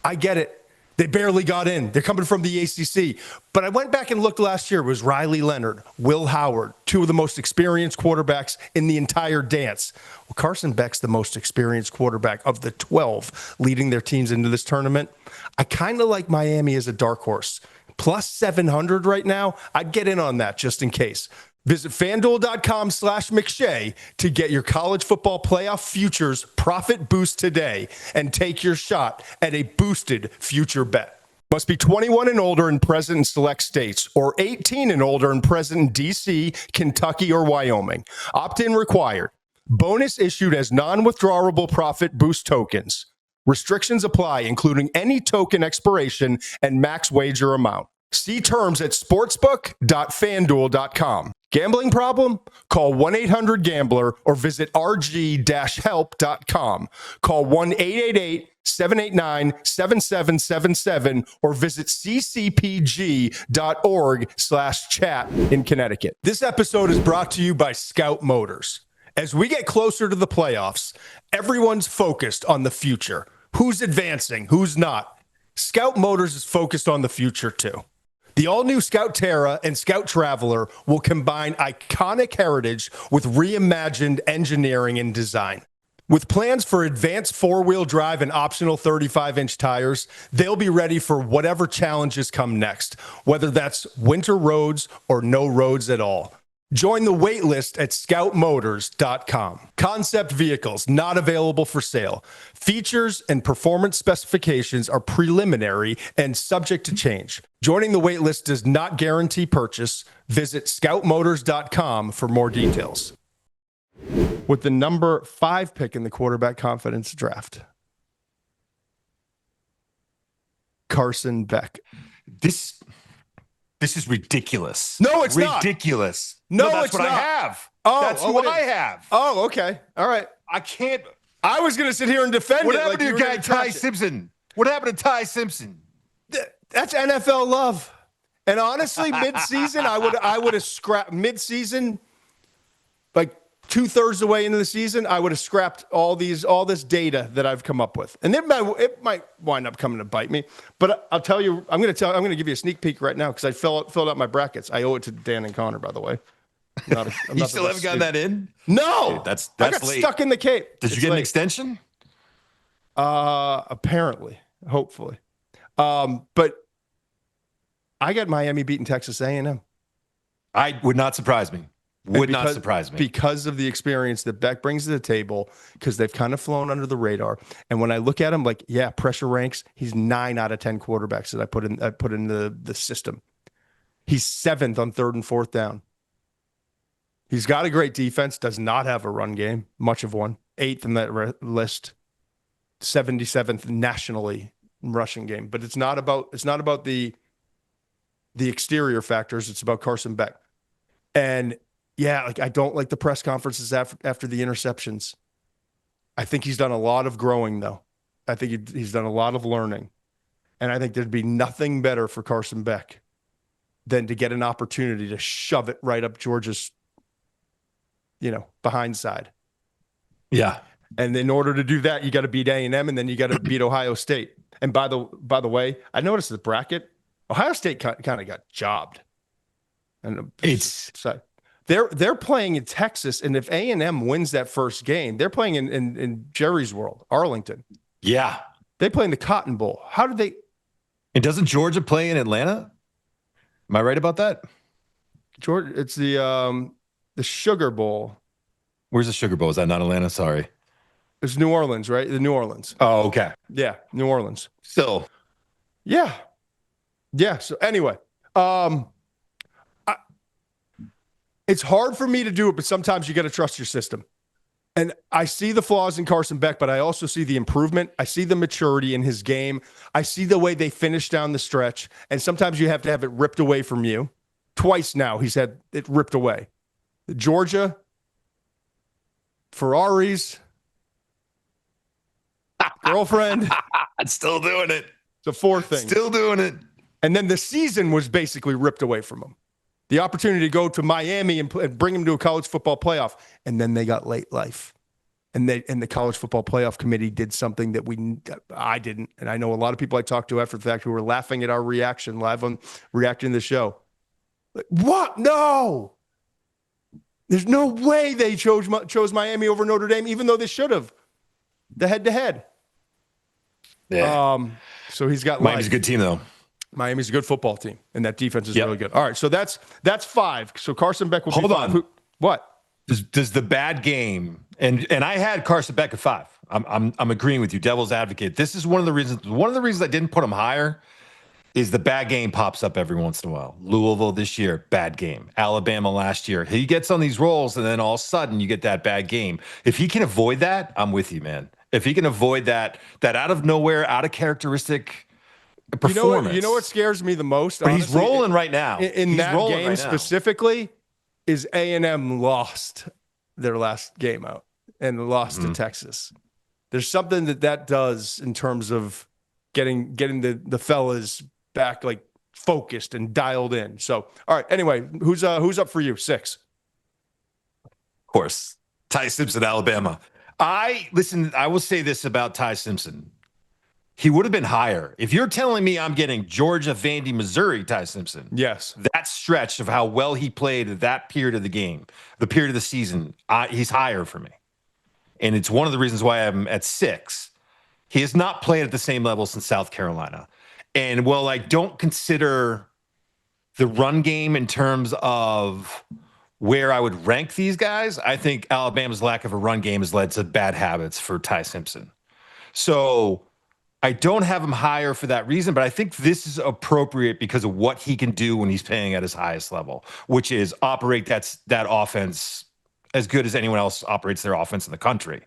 Speaker 1: I get it. They barely got in. They're coming from the ACC. But I went back and looked last year. It was Riley Leonard, Will Howard, two of the most experienced quarterbacks in the entire dance. Well, Carson Beck's the most experienced quarterback of the 12 leading their teams into this tournament. I kind of like Miami as a dark horse. Plus 700 right now. I'd get in on that just in case. Visit FanDuel.com/McShay to get your college football playoff futures profit boost today and take your shot at a boosted future bet. Must be 21 and older and present in select states, or 18 and older and present in D.C., Kentucky, or Wyoming. Opt-in required. Bonus issued as non-withdrawable profit boost tokens. Restrictions apply, including any token expiration and max wager amount. See terms at sportsbook.fanduel.com. Gambling problem? Call 1-800-GAMBLER or visit rg-help.com. Call 1-888-789-7777 or visit ccpg.org/chat in Connecticut. This episode is brought to you by Scout Motors. As we get closer to the playoffs, everyone's focused on the future. Who's advancing? Who's not? Scout Motors is focused on the future too. The all-new Scout Terra and Scout Traveler will combine iconic heritage with reimagined engineering and design. With plans for advanced four-wheel drive and optional 35-inch tires, they'll be ready for whatever challenges come next, whether that's winter roads or no roads at all. Join the wait list at scoutmotors.com. Concept vehicles not available for sale. Features and performance specifications are preliminary and subject to change. Joining the wait list does not guarantee purchase. Visit scoutmotors.com for more details. With the number 5 pick in the quarterback confidence draft, Carson Beck.
Speaker 2: This is ridiculous.
Speaker 1: No, it's not.
Speaker 2: Ridiculous.
Speaker 1: No,
Speaker 2: that's
Speaker 1: it's
Speaker 2: what
Speaker 1: not.
Speaker 2: I have.
Speaker 1: Oh,
Speaker 2: that's what I have.
Speaker 1: Oh, okay. All right.
Speaker 2: I can't.
Speaker 1: I was going to sit here and defend
Speaker 2: What
Speaker 1: it.
Speaker 2: happened to your guy, Ty Simpson? What happened to Ty Simpson?
Speaker 1: That's NFL love. And honestly, mid-season, I would have scrapped mid-season, like 2/3 of the way into the season, I would have scrapped all this data that I've come up with. And it might wind up coming to bite me. But I'll tell you, I'm going to give you a sneak peek right now because I filled out my brackets. I owe it to Dan and Connor, by the way.
Speaker 2: You still haven't gotten that in?
Speaker 1: No.
Speaker 2: Dude, that's
Speaker 1: I got
Speaker 2: late.
Speaker 1: stuck in the Cape.
Speaker 2: Did you get an extension?
Speaker 1: Apparently, hopefully. But I got Miami beating Texas A&M.
Speaker 2: I would not surprise me. Not surprise me.
Speaker 1: Because of the experience that Beck brings to the table, because they've kind of flown under the radar. And when I look at him, like, yeah, pressure ranks, he's 9 out of 10 quarterbacks that I put in the system. He's 7th on 3rd and 4th down. He's got a great defense, does not have a run game, much of one. 8th in that list, 77th nationally in rushing game. But it's not about the exterior factors. It's about Carson Beck. And yeah, like I don't like the press conferences after the interceptions. I think he's done a lot of growing, though. I think he's done a lot of learning. And I think there'd be nothing better for Carson Beck than to get an opportunity to shove it right up Georgia's, behind side.
Speaker 2: Yeah.
Speaker 1: And in order to do that, you got to beat A&M, and then you got to beat Ohio State. And by the way, I noticed the bracket, Ohio State kind of got jobbed. And they're playing in Texas, and if A&M wins that first game, they're playing in Jerry's World, Arlington.
Speaker 2: Yeah.
Speaker 1: They play in the Cotton Bowl. How did they?
Speaker 2: And doesn't Georgia play in Atlanta? Am I right about that?
Speaker 1: Georgia, it's the Sugar Bowl.
Speaker 2: Where's the Sugar Bowl? Is that not Atlanta? Sorry.
Speaker 1: It's New Orleans, right? The New Orleans.
Speaker 2: Oh, okay.
Speaker 1: Yeah, New Orleans.
Speaker 2: Still.
Speaker 1: Yeah. So anyway, it's hard for me to do it, but sometimes you got to trust your system. And I see the flaws in Carson Beck, but I also see the improvement. I see the maturity in his game. I see the way they finish down the stretch. And sometimes you have to have it ripped away from you. Twice now he's had it ripped away. Georgia, Ferraris, girlfriend.
Speaker 2: Still doing it.
Speaker 1: The four things.
Speaker 2: Still doing it.
Speaker 1: And then the season was basically ripped away from him. The opportunity to go to Miami and bring him to a college football playoff. And then they got late life. And the college football playoff committee did something that I didn't. And I know a lot of people I talked to after the fact who were laughing at our reaction live on reacting to the show. Like, what? No. There's no way they chose Miami over Notre Dame, even though they should have. The head-to-head.
Speaker 2: Yeah.
Speaker 1: So he's got
Speaker 2: Miami's
Speaker 1: life.
Speaker 2: a good team, though.
Speaker 1: Miami's a good football team, and that defense is really good. All right, so that's 5. So Carson Beck will be 5.
Speaker 2: Hold on.
Speaker 1: What?
Speaker 2: Does the bad game and I had Carson Beck at 5. I'm agreeing with you, devil's advocate. This is one of the reasons I didn't put him higher is the bad game pops up every once in a while. Louisville this year, bad game. Alabama last year. He gets on these rolls, and then all of a sudden you get that bad game. If he can avoid that, I'm with you, man. If he can avoid that out of nowhere, out of characteristic performance.
Speaker 1: You know what scares me the most?
Speaker 2: But
Speaker 1: honestly,
Speaker 2: he's rolling right now.
Speaker 1: In that game specifically, is A&M lost their last game out and lost to Texas. There's something that does in terms of getting the fellas back like focused and dialed in. So, all right. Anyway, who's up for you? 6.
Speaker 2: Of course, Ty Simpson, Alabama. I will say this about Ty Simpson. He would have been higher. If you're telling me I'm getting Georgia, Vandy, Missouri, Ty Simpson.
Speaker 1: Yes.
Speaker 2: That stretch of how well he played at that period of the game, the period of the season, he's higher for me. And it's one of the reasons why I'm at 6. He has not played at the same level since South Carolina. And while I don't consider the run game in terms of where I would rank these guys, I think Alabama's lack of a run game has led to bad habits for Ty Simpson. So I don't have him higher for that reason, but I think this is appropriate because of what he can do when he's playing at his highest level, which is operate that offense as good as anyone else operates their offense in the country.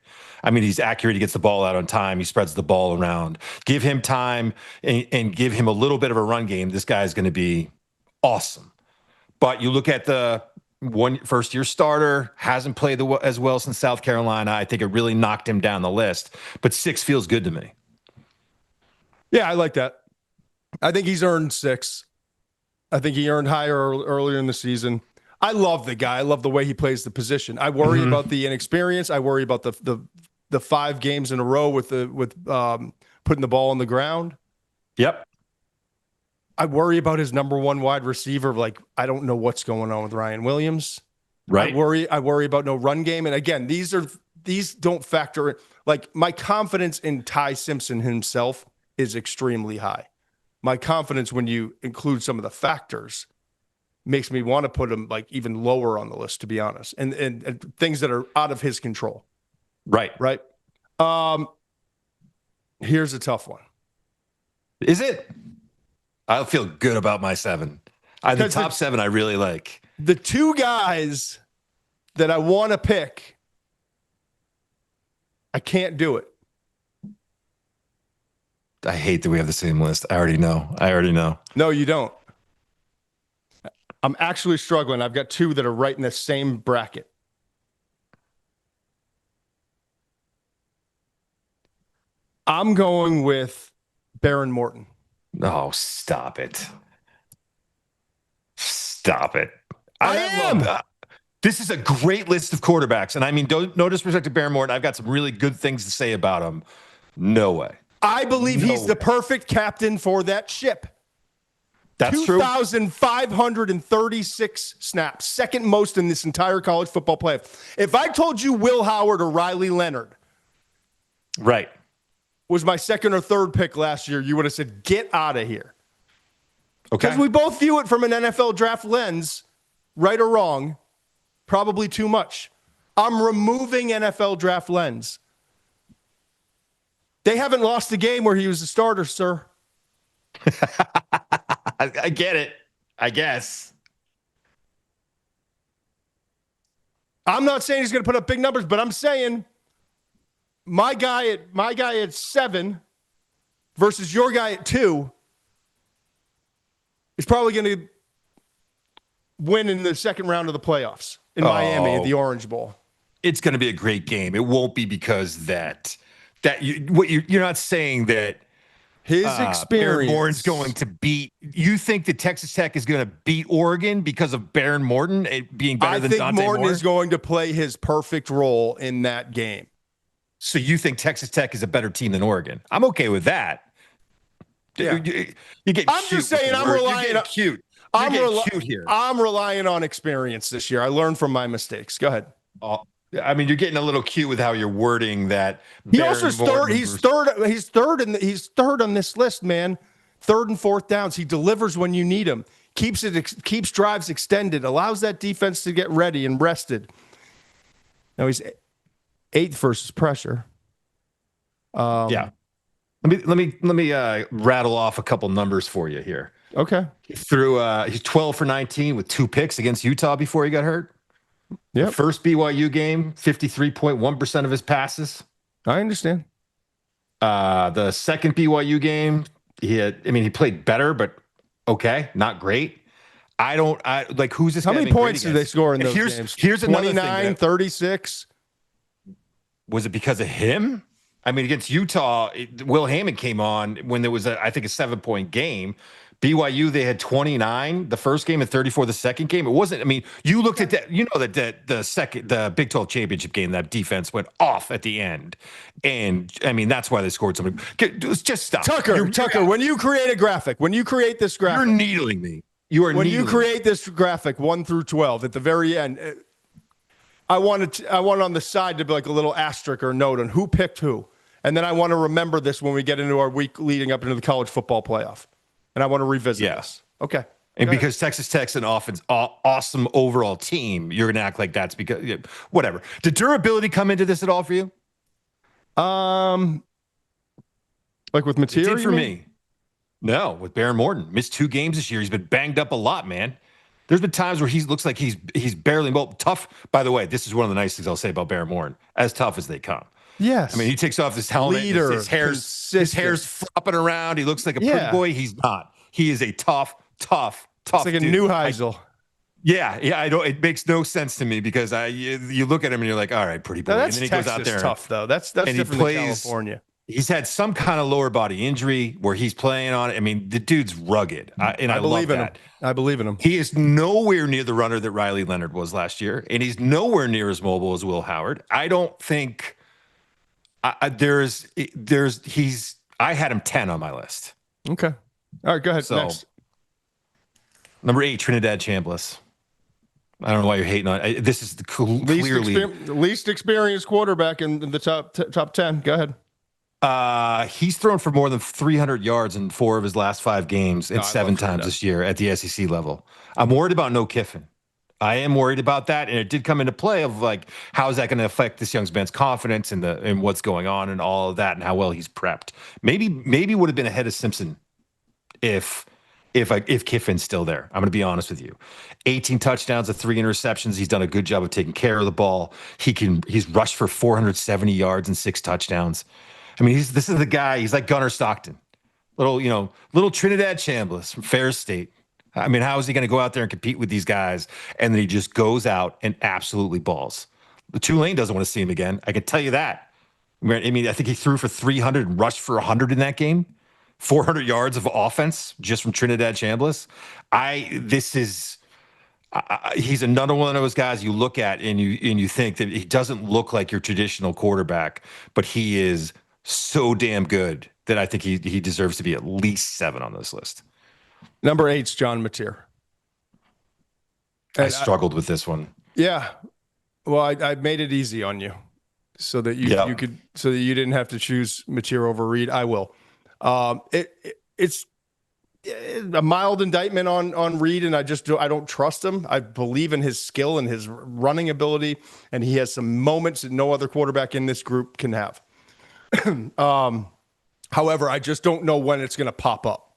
Speaker 2: I mean, he's accurate. He gets the ball out on time. He spreads the ball around. Give him time and give him a little bit of a run game. This guy's going to be awesome. But you look at the first-year starter, hasn't played as well since South Carolina. I think it really knocked him down the list. But 6 feels good to me.
Speaker 1: Yeah, I like that. I think he's earned 6. I think he earned higher earlier in the season. I love the guy. I love the way he plays the position. I worry about the inexperience. I worry about the 5 games in a row with putting the ball on the ground.
Speaker 2: Yep.
Speaker 1: I worry about his number 1 wide receiver. Like, I don't know what's going on with Ryan Williams.
Speaker 2: Right.
Speaker 1: I worry about no run game. And again, these don't factor in. Like, my confidence in Ty Simpson himself is extremely high. My confidence when you include some of the factors makes me want to put him like even lower on the list, to be honest, and things that are out of his control.
Speaker 2: Right.
Speaker 1: Here's a tough one.
Speaker 2: Is it? I feel good about my 7. The top 7 I really like.
Speaker 1: The 2 guys that I want to pick, I can't do it.
Speaker 2: I hate that we have the same list. I already know.
Speaker 1: No, you don't. I'm actually struggling. I've got 2 that are right in the same bracket. I'm going with Behren Morton.
Speaker 2: No, stop it. Stop it.
Speaker 1: I am.
Speaker 2: This is a great list of quarterbacks. And I mean, no disrespect to Behren Morton. I've got some really good things to say about him. No way.
Speaker 1: I believe he's the perfect captain for that ship.
Speaker 2: That's true.
Speaker 1: 2,536 snaps, second most in this entire college football playoff. If I told you Will Howard or Riley Leonard was my second or third pick last year, you would have said, get out of here.
Speaker 2: Okay.
Speaker 1: Because we both view it from an NFL draft lens, right or wrong, probably too much. I'm removing NFL draft lens. They haven't lost a game where he was a starter, sir.
Speaker 2: I get it, I guess.
Speaker 1: I'm not saying he's going to put up big numbers, but I'm saying my guy at 7 versus your guy at 2 is probably going to win in the second round of the playoffs in Miami at the Orange Bowl.
Speaker 2: it's going to be a great game. It won't be because you're not saying that
Speaker 1: his
Speaker 2: Behren Morton's
Speaker 1: experience
Speaker 2: going to beat. You think that Texas Tech is going to beat Oregon because of Behren Morton being better than Dante Moore?
Speaker 1: Morton is going to play his perfect role in that game.
Speaker 2: So you think Texas Tech is a better team than Oregon? I'm okay with that.
Speaker 1: Yeah.
Speaker 2: You get.
Speaker 1: I'm just saying. I'm relying on
Speaker 2: cute. Cute here.
Speaker 1: I'm relying on experience this year. I learned from my mistakes. Go ahead.
Speaker 2: I mean, you're getting a little cute with how you're wording that.
Speaker 1: He also third. He's third on this list, man. Third and fourth downs. He delivers when you need him. Keeps drives extended. Allows that defense to get ready and rested. Now he's 8th versus pressure.
Speaker 2: Yeah. Let me rattle off a couple numbers for you here.
Speaker 1: Okay.
Speaker 2: He's 12 for 19 with 2 picks against Utah before he got hurt.
Speaker 1: Yeah.
Speaker 2: First BYU game, 53.1% of his passes.
Speaker 1: I understand.
Speaker 2: The second BYU game, he played better, but okay, not great. Who's this?
Speaker 1: How many points did they score in those games?
Speaker 2: Here's
Speaker 1: 29, 36.
Speaker 2: Was it because of him? I mean, against Utah, Will Hammond came on when there was a 7-point game. BYU, they had 29 the first game and 34 the second game. It wasn't, you looked at that, that the Big 12 championship game, that defense went off at the end. And that's why they scored something. Just stop.
Speaker 1: Tucker, when you create a graphic, when you create this graphic,
Speaker 2: you're needling me.
Speaker 1: When you create this graphic 1 through 12 at the very end, I want on the side to be like a little asterisk or note on who picked who. And then I want to remember this when we get into our week leading up into the college football playoff. And I want to revisit this. Okay.
Speaker 2: And because Texas Tech's an awesome overall team, you're going to act like that's because whatever. Did durability come into this at all for you?
Speaker 1: Like with material?
Speaker 2: It did for me. No, with Behren Morton. Missed 2 games this year. He's been banged up a lot, man. There's been times where he looks like he's barely tough. By the way, this is one of the nice things I'll say about Behren Morton. As tough as they come.
Speaker 1: Yes.
Speaker 2: He takes off his helmet.
Speaker 1: Leader,
Speaker 2: his hair's flopping around. He looks like a pretty boy. He's not. He is a tough
Speaker 1: it's like
Speaker 2: dude.
Speaker 1: a new Heisel.
Speaker 2: Yeah. I don't. It makes no sense to me because you look at him and you're like, all right, pretty boy.
Speaker 1: No, that's
Speaker 2: and then he
Speaker 1: Texas
Speaker 2: goes out there.
Speaker 1: Tough though. That's different than California.
Speaker 2: He's had some kind of lower body injury where he's playing on it. The dude's rugged, and I
Speaker 1: believe
Speaker 2: love
Speaker 1: in
Speaker 2: that.
Speaker 1: him. I believe in him.
Speaker 2: He is nowhere near the runner that Riley Leonard was last year, and he's nowhere near as mobile as Will Howard. I don't think. I had him 10 on my list.
Speaker 1: Okay. All right, go ahead. Next.
Speaker 2: Number 8, Trinidad Chambliss. I don't know why you're hating on it. This is clearly
Speaker 1: least experienced quarterback in the top 10. Go ahead.
Speaker 2: He's thrown for more than 300 yards in 4 of his last 5 games and 7 times this year at the SEC level. I'm worried about no Kiffin. I am worried about that, and it did come into play of how is that going to affect this young man's confidence and what's going on and all of that and how well he's prepped. Maybe would have been ahead of Simpson if Kiffin's still there. I'm going to be honest with you. 18 touchdowns and 3 interceptions. He's done a good job of taking care of the ball. He's rushed for 470 yards and 6 touchdowns. This is the guy. He's like Gunnar Stockton, little Trinidad Chambliss from Ferris State. How is he going to go out there and compete with these guys? And then he just goes out and absolutely balls. The Tulane doesn't want to see him again. I can tell you that. I think he threw for 300 and rushed for 100 in that game. 400 yards of offense just from Trinidad Chambliss. He's another one of those guys you look at and you think that he doesn't look like your traditional quarterback, but he is so damn good that I think he deserves to be at least 7 on this list.
Speaker 1: Number 8's John Mateer.
Speaker 2: I struggled with this one.
Speaker 1: Yeah. Well, I made it easy on you so that you didn't have to choose Mateer over Reed. I will. It's a mild indictment on Reed, and I don't trust him. I believe in his skill and his running ability, and he has some moments that no other quarterback in this group can have. However, I just don't know when it's going to pop up.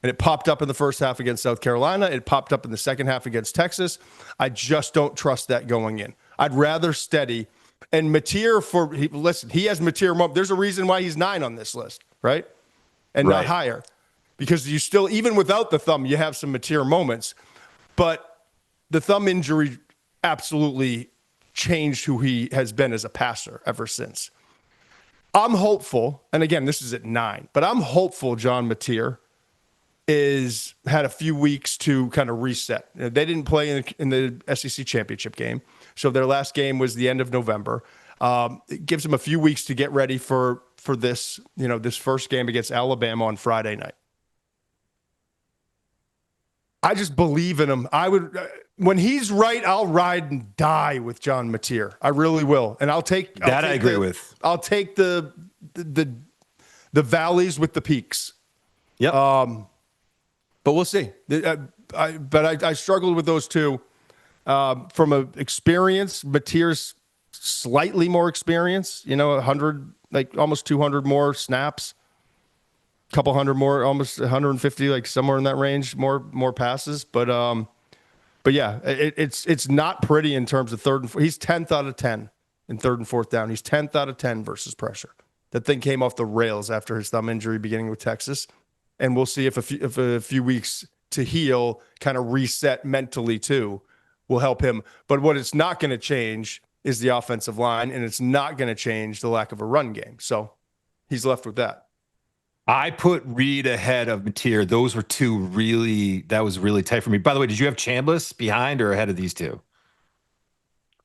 Speaker 1: And it popped up in the first half against South Carolina. It popped up in the second half against Texas. I just don't trust that going in. I'd rather steady. And Mateer, he has Mateer moment. There's a reason why he's 9 on this list, right? And not higher. Because you still, even without the thumb, you have some Mateer moments. But the thumb injury absolutely changed who he has been as a passer ever since. I'm hopeful, and again, this is at 9, but I'm hopeful John Mateer had a few weeks to kind of reset. They didn't play in the SEC championship game, so their last game was the end of November. It gives them a few weeks to get ready for this, this first game against Alabama on Friday night. I just believe in him. When he's right, I'll ride and die with John Mateer. I really will, and I'll take
Speaker 2: that. I agree with.
Speaker 1: I'll take the valleys with the peaks.
Speaker 2: Yep.
Speaker 1: But we'll see. I struggled with those two. From a experience, Mateer's slightly more experience. 100, like almost 200 more snaps. Couple hundred more, almost 150, like somewhere in that range, more passes. But yeah, it's not pretty in terms of third and fourth. He's 10th out of 10 in third and fourth down. He's 10th out of 10 versus pressure. That thing came off the rails after his thumb injury beginning with Texas, and we'll see if a few weeks to heal, kind of reset mentally too, will help him. But what it's not going to change is the offensive line, and it's not going to change the lack of a run game. So he's left with that.
Speaker 2: I put Reed ahead of Mateer. Those were that was really tight for me. By the way, did you have Chambliss behind or ahead of these two?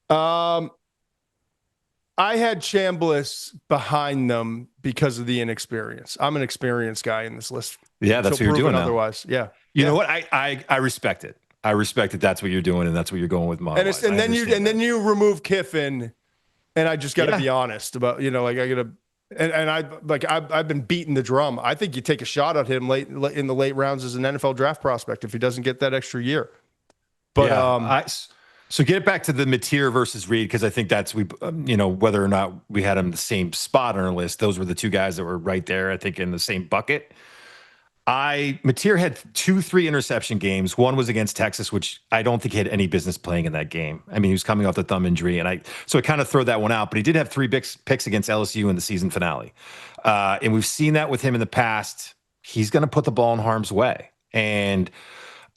Speaker 1: I had Chambliss behind them because of the inexperience. I'm an experienced guy in this list.
Speaker 2: Yeah, that's what you're doing now.
Speaker 1: Otherwise, yeah.
Speaker 2: You know what? I respect it. I respect that that's what you're doing, and that's what you're going with.
Speaker 1: And then you remove Kiffin, and I just got to be honest about, I got to. And I've been beating the drum. I think you take a shot at him late in the late rounds as an NFL draft prospect if he doesn't get that extra year. But
Speaker 2: so get it back to the Mateer versus Reed, because I think that's whether or not we had him in the same spot on our list. Those were the two guys that were right there, I think, in the same bucket. Mateer had 2-3 interception games. One was against Texas, which I don't think he had any business playing in that game. I mean, he was coming off the thumb injury, so I kind of throw that one out. But he did have 3 picks against LSU in the season finale, and we've seen that with him in the past. He's going to put the ball in harm's way, and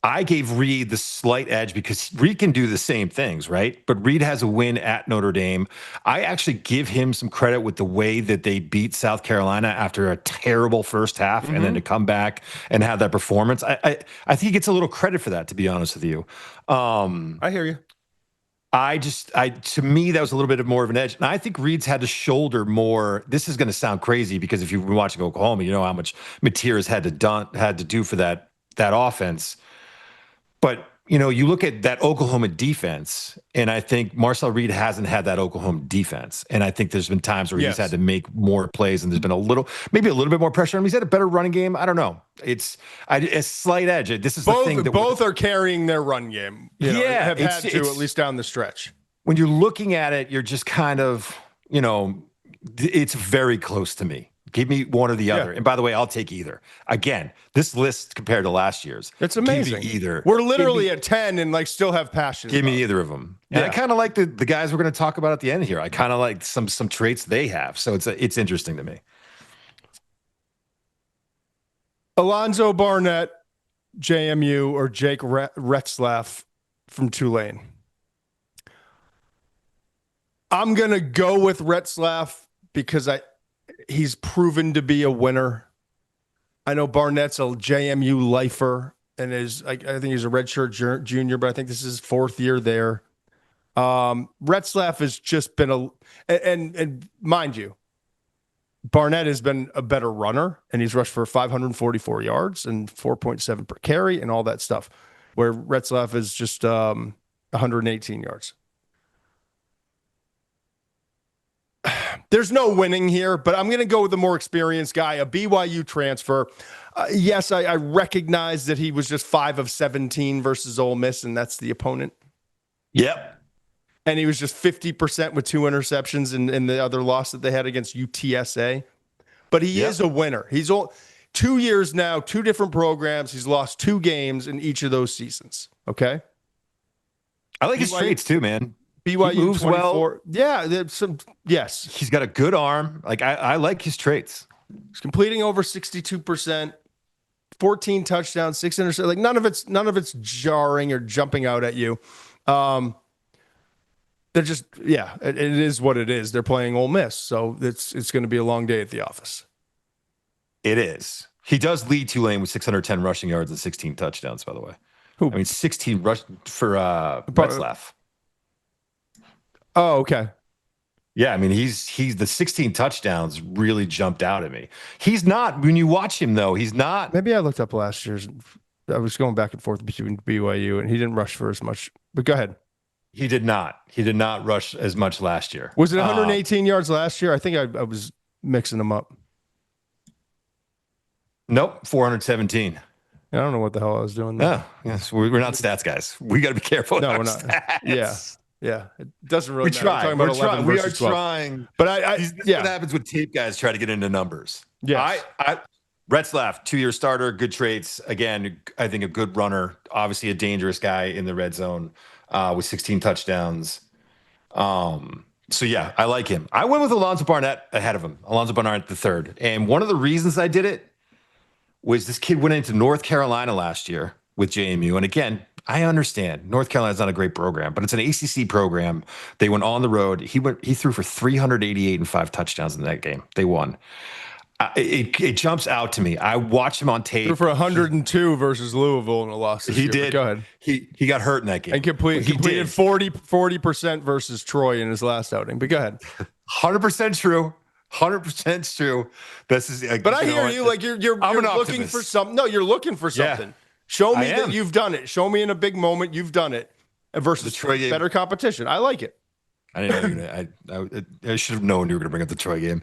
Speaker 2: I gave Reed the slight edge because Reed can do the same things, right? But Reed has a win at Notre Dame. I actually give him some credit with the way that they beat South Carolina after a terrible first half, and then to come back and have that performance. I think he gets a little credit for that, to be honest with you.
Speaker 1: I hear you.
Speaker 2: To me, that was a little bit more of an edge. And I think Reed's had to shoulder more. This is going to sound crazy because if you've been watching Oklahoma, you know how much Mateer has had to do for that offense. But, you look at that Oklahoma defense, and I think Marcel Reed hasn't had that Oklahoma defense. And I think there's been times where he's had to make more plays, and there's been maybe a little bit more pressure on him. He's had a better running game. I don't know. It's a slight edge. This is the thing that
Speaker 1: both are carrying their run game. Have had to at least down the stretch.
Speaker 2: When you're looking at it, you're just kind of, it's very close to me. Give me one or the other. And by the way, I'll take either. Again, this list compared to last year's,
Speaker 1: it's amazing.
Speaker 2: Give me either.
Speaker 1: We're literally at 10 and still have passion.
Speaker 2: Give me either of them. And I kind of like the guys we're going to talk about at the end here. I kind of like some traits they have. So it's interesting to me.
Speaker 1: Alonza, Barnett, JMU, or Jake Retzlaff from Tulane. I'm going to go with Retzlaff because he's proven to be a winner. I know Barnett's a JMU lifer and I think he's a redshirt junior, but I think this is his 4th year there. Retzlaff has just been and mind you, Barnett has been a better runner, and he's rushed for 544 yards and 4.7 per carry and all that stuff, where Retzlaff is just 118 yards. There's no winning here, but I'm going to go with the more experienced guy, a BYU transfer. Yes, I recognize that he was just 5 of 17 versus Ole Miss, and that's the opponent.
Speaker 2: Yep.
Speaker 1: And he was just 50% with 2 interceptions in the other loss that they had against UTSA. But he is a winner. He's 2 years now, 2 different programs. He's lost 2 games in each of those seasons. Okay?
Speaker 2: I like his traits too, man.
Speaker 1: BYU
Speaker 2: he moves
Speaker 1: 24.
Speaker 2: well.
Speaker 1: Yeah, there's some. Yes,
Speaker 2: he's got a good arm. I like his traits.
Speaker 1: He's completing over 62%, 14 touchdowns, 6 interceptions. None of it's jarring or jumping out at you. they're just, yeah, it is what it is. They're playing Ole Miss, so it's going to be a long day at the office.
Speaker 2: It is. He does lead Tulane with 610 rushing yards and 16 touchdowns, by the way.
Speaker 1: Who?
Speaker 2: I mean, 16 rush for Retzlaff.
Speaker 1: Oh, okay.
Speaker 2: Yeah, I mean, he's the 16 touchdowns really jumped out at me. He's not, when you watch him, though, he's not.
Speaker 1: Maybe I looked up last year's. I was going back and forth between BYU, and he didn't rush for as much. But go ahead.
Speaker 2: He did not. He did not rush as much last year.
Speaker 1: Was it 118 yards last year? I think I was mixing them up.
Speaker 2: Nope, 417.
Speaker 1: I don't know what the hell I was doing there.
Speaker 2: No, yes, we're not stats guys. We got to be careful.
Speaker 1: No, we're not.
Speaker 2: Stats.
Speaker 1: Yeah. It doesn't really matter.
Speaker 2: We're trying. We are trying.
Speaker 1: But
Speaker 2: this is what happens with tape guys try to get into numbers.
Speaker 1: Yeah.
Speaker 2: Retzlaff, 2-year starter, good traits. Again, I think a good runner. Obviously, a dangerous guy in the red zone with 16 touchdowns. So yeah, I like him. I went with Alonza Barnett ahead of him. Alonza Barnett the third, and one of the reasons I did it was this kid went into North Carolina last year with JMU. And again, I understand North Carolina's not a great program, but it's an ACC program. They went on the road. He threw for 388 and 5 touchdowns in that game. They won. It jumps out to me. I watched him on tape.
Speaker 1: Threw for 102 versus Louisville in a loss this
Speaker 2: year.
Speaker 1: Did. Go ahead.
Speaker 2: He got hurt in that game.
Speaker 1: And completed 40% versus Troy in his last outing. But go ahead.
Speaker 2: 100% true. 100% true. This is,
Speaker 1: but I hear you. Like you're looking for something. No, you're looking for something. Yeah, show me that you've done it. Show me in a big moment you've done it versus better competition. I like it.
Speaker 2: I didn't know I should have known you were going to bring up the Troy game.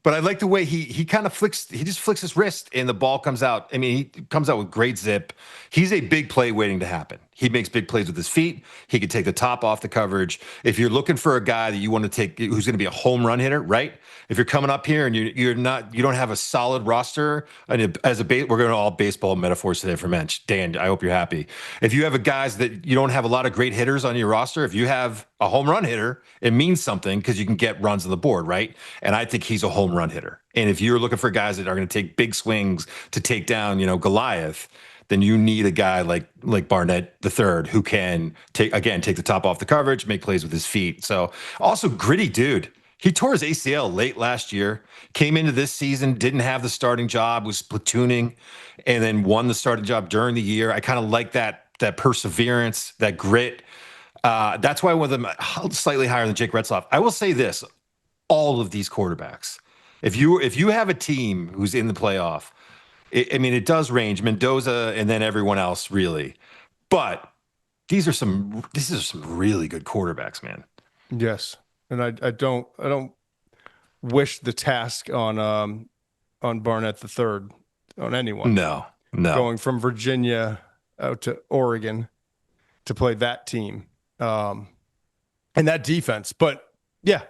Speaker 2: But I like the way he kind of flicks his wrist and the ball comes out. I mean, he comes out with great zip. He's a big play waiting to happen. He makes big plays with his feet. He can take the top off the coverage. If you're looking for a guy that you want to take, who's going to be a home run hitter, right? If you're coming up here and you don't have a solid roster, and we're going to all baseball metaphors today for Muench. Dan, I hope you're happy. If you have a guys that you don't have a lot of great hitters on your roster, if you have a home run hitter, it means something because you can get runs on the board, right? And I think he's a home run hitter. And if you're looking for guys that are going to take big swings to take down, Goliath, then you need a guy like Barnett the third who can take the top off the coverage, make plays with his feet. So also gritty dude. He tore his ACL late last year, came into this season, didn't have the starting job, was platooning, and then won the starting job during the year. I kind of like that perseverance, that grit. That's why I went with him slightly higher than Jake Retzlaff. I will say this, all of these quarterbacks, if you have a team who's in the playoff, it does range Mendoza and then everyone else really, but these are some really good quarterbacks, man.
Speaker 1: Yes, and I don't wish the task on Barnett the third on anyone.
Speaker 2: No,
Speaker 1: going from Virginia out to Oregon to play that team and that defense, but yeah,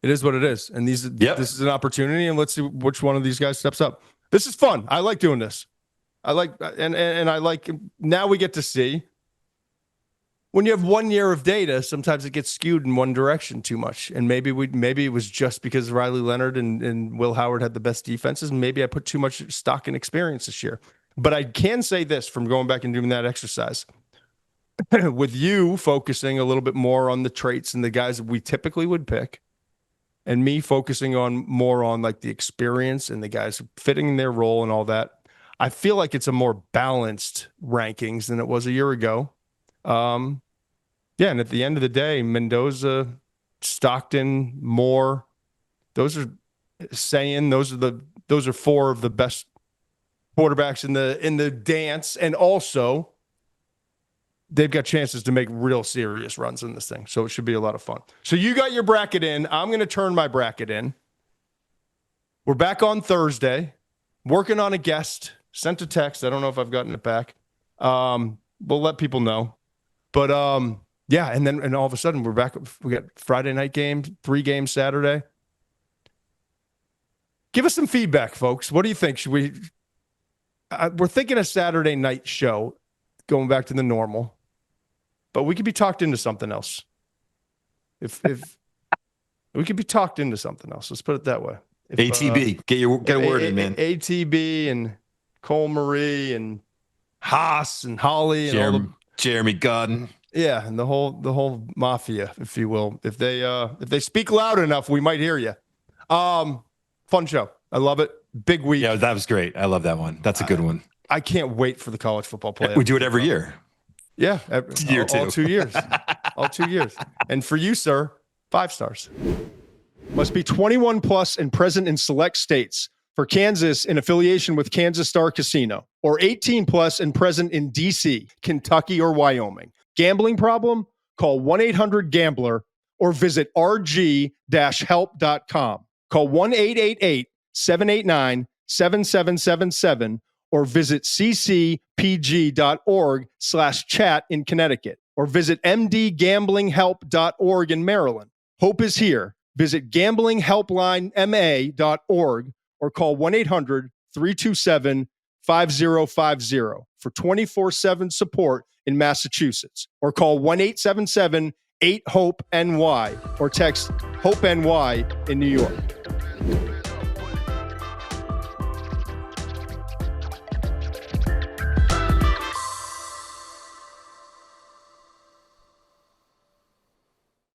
Speaker 1: it is what it is, and this is an opportunity, and let's see which one of these guys steps up. This is fun. I like doing this. I like, and I like, now we get to see when you have 1 year of data, sometimes it gets skewed in one direction too much. And maybe it was just because Riley Leonard and Will Howard had the best defenses. And maybe I put too much stock in experience this year, but I can say this from going back and doing that exercise with you focusing a little bit more on the traits and the guys that we typically would pick, and me focusing more on like the experience and the guys fitting in their role and all that. I feel like it's a more balanced rankings than it was a year ago. And at the end of the day, Mendoza, Stockton, Moore, those are Sayin, those are 4 of the best quarterbacks in the dance, and also they've got chances to make real serious runs in this thing. So it should be a lot of fun. So you got your bracket in. I'm going to turn my bracket in. We're back on Thursday, working on a guest, sent a text. I don't know if I've gotten it back. We'll let people know. But and all of a sudden we're back. We got Friday night games, 3 games Saturday. Give us some feedback, folks. What do you think? Should we? We're thinking a Saturday night show, going back to the normal, but we could be talked into something else. If we could be talked into something else, let's put it that way.
Speaker 2: ATB, get a word in, man.
Speaker 1: ATB and Cole Marie and Haas and Holly and
Speaker 2: Jeremy Godden.
Speaker 1: Yeah, and the whole mafia, if you will. If they speak loud enough, we might hear you. Fun show. I love it. Big week.
Speaker 2: Yeah, that was great. I love that one. That's a good one.
Speaker 1: I can't wait for the college football playoff.
Speaker 2: We do it every year.
Speaker 1: Yeah,
Speaker 2: Year two.
Speaker 1: All 2 years. All 2 years. And for you, sir, 5 stars. Must be 21 plus and present in select states. For Kansas, in affiliation with Kansas Star Casino. Or 18 plus and present in D.C., Kentucky, or Wyoming. Gambling problem? Call 1-800-GAMBLER or visit rg-help.com. Call 1-888-789-7777 or visit ccpg.org/chat in Connecticut or visit mdgamblinghelp.org in Maryland. Hope is here. Visit gamblinghelplinema.org or call 1-800-327-5050 for 24/7 support in Massachusetts or call 1-877-8-HOPE-NY or text HOPE-NY in New York.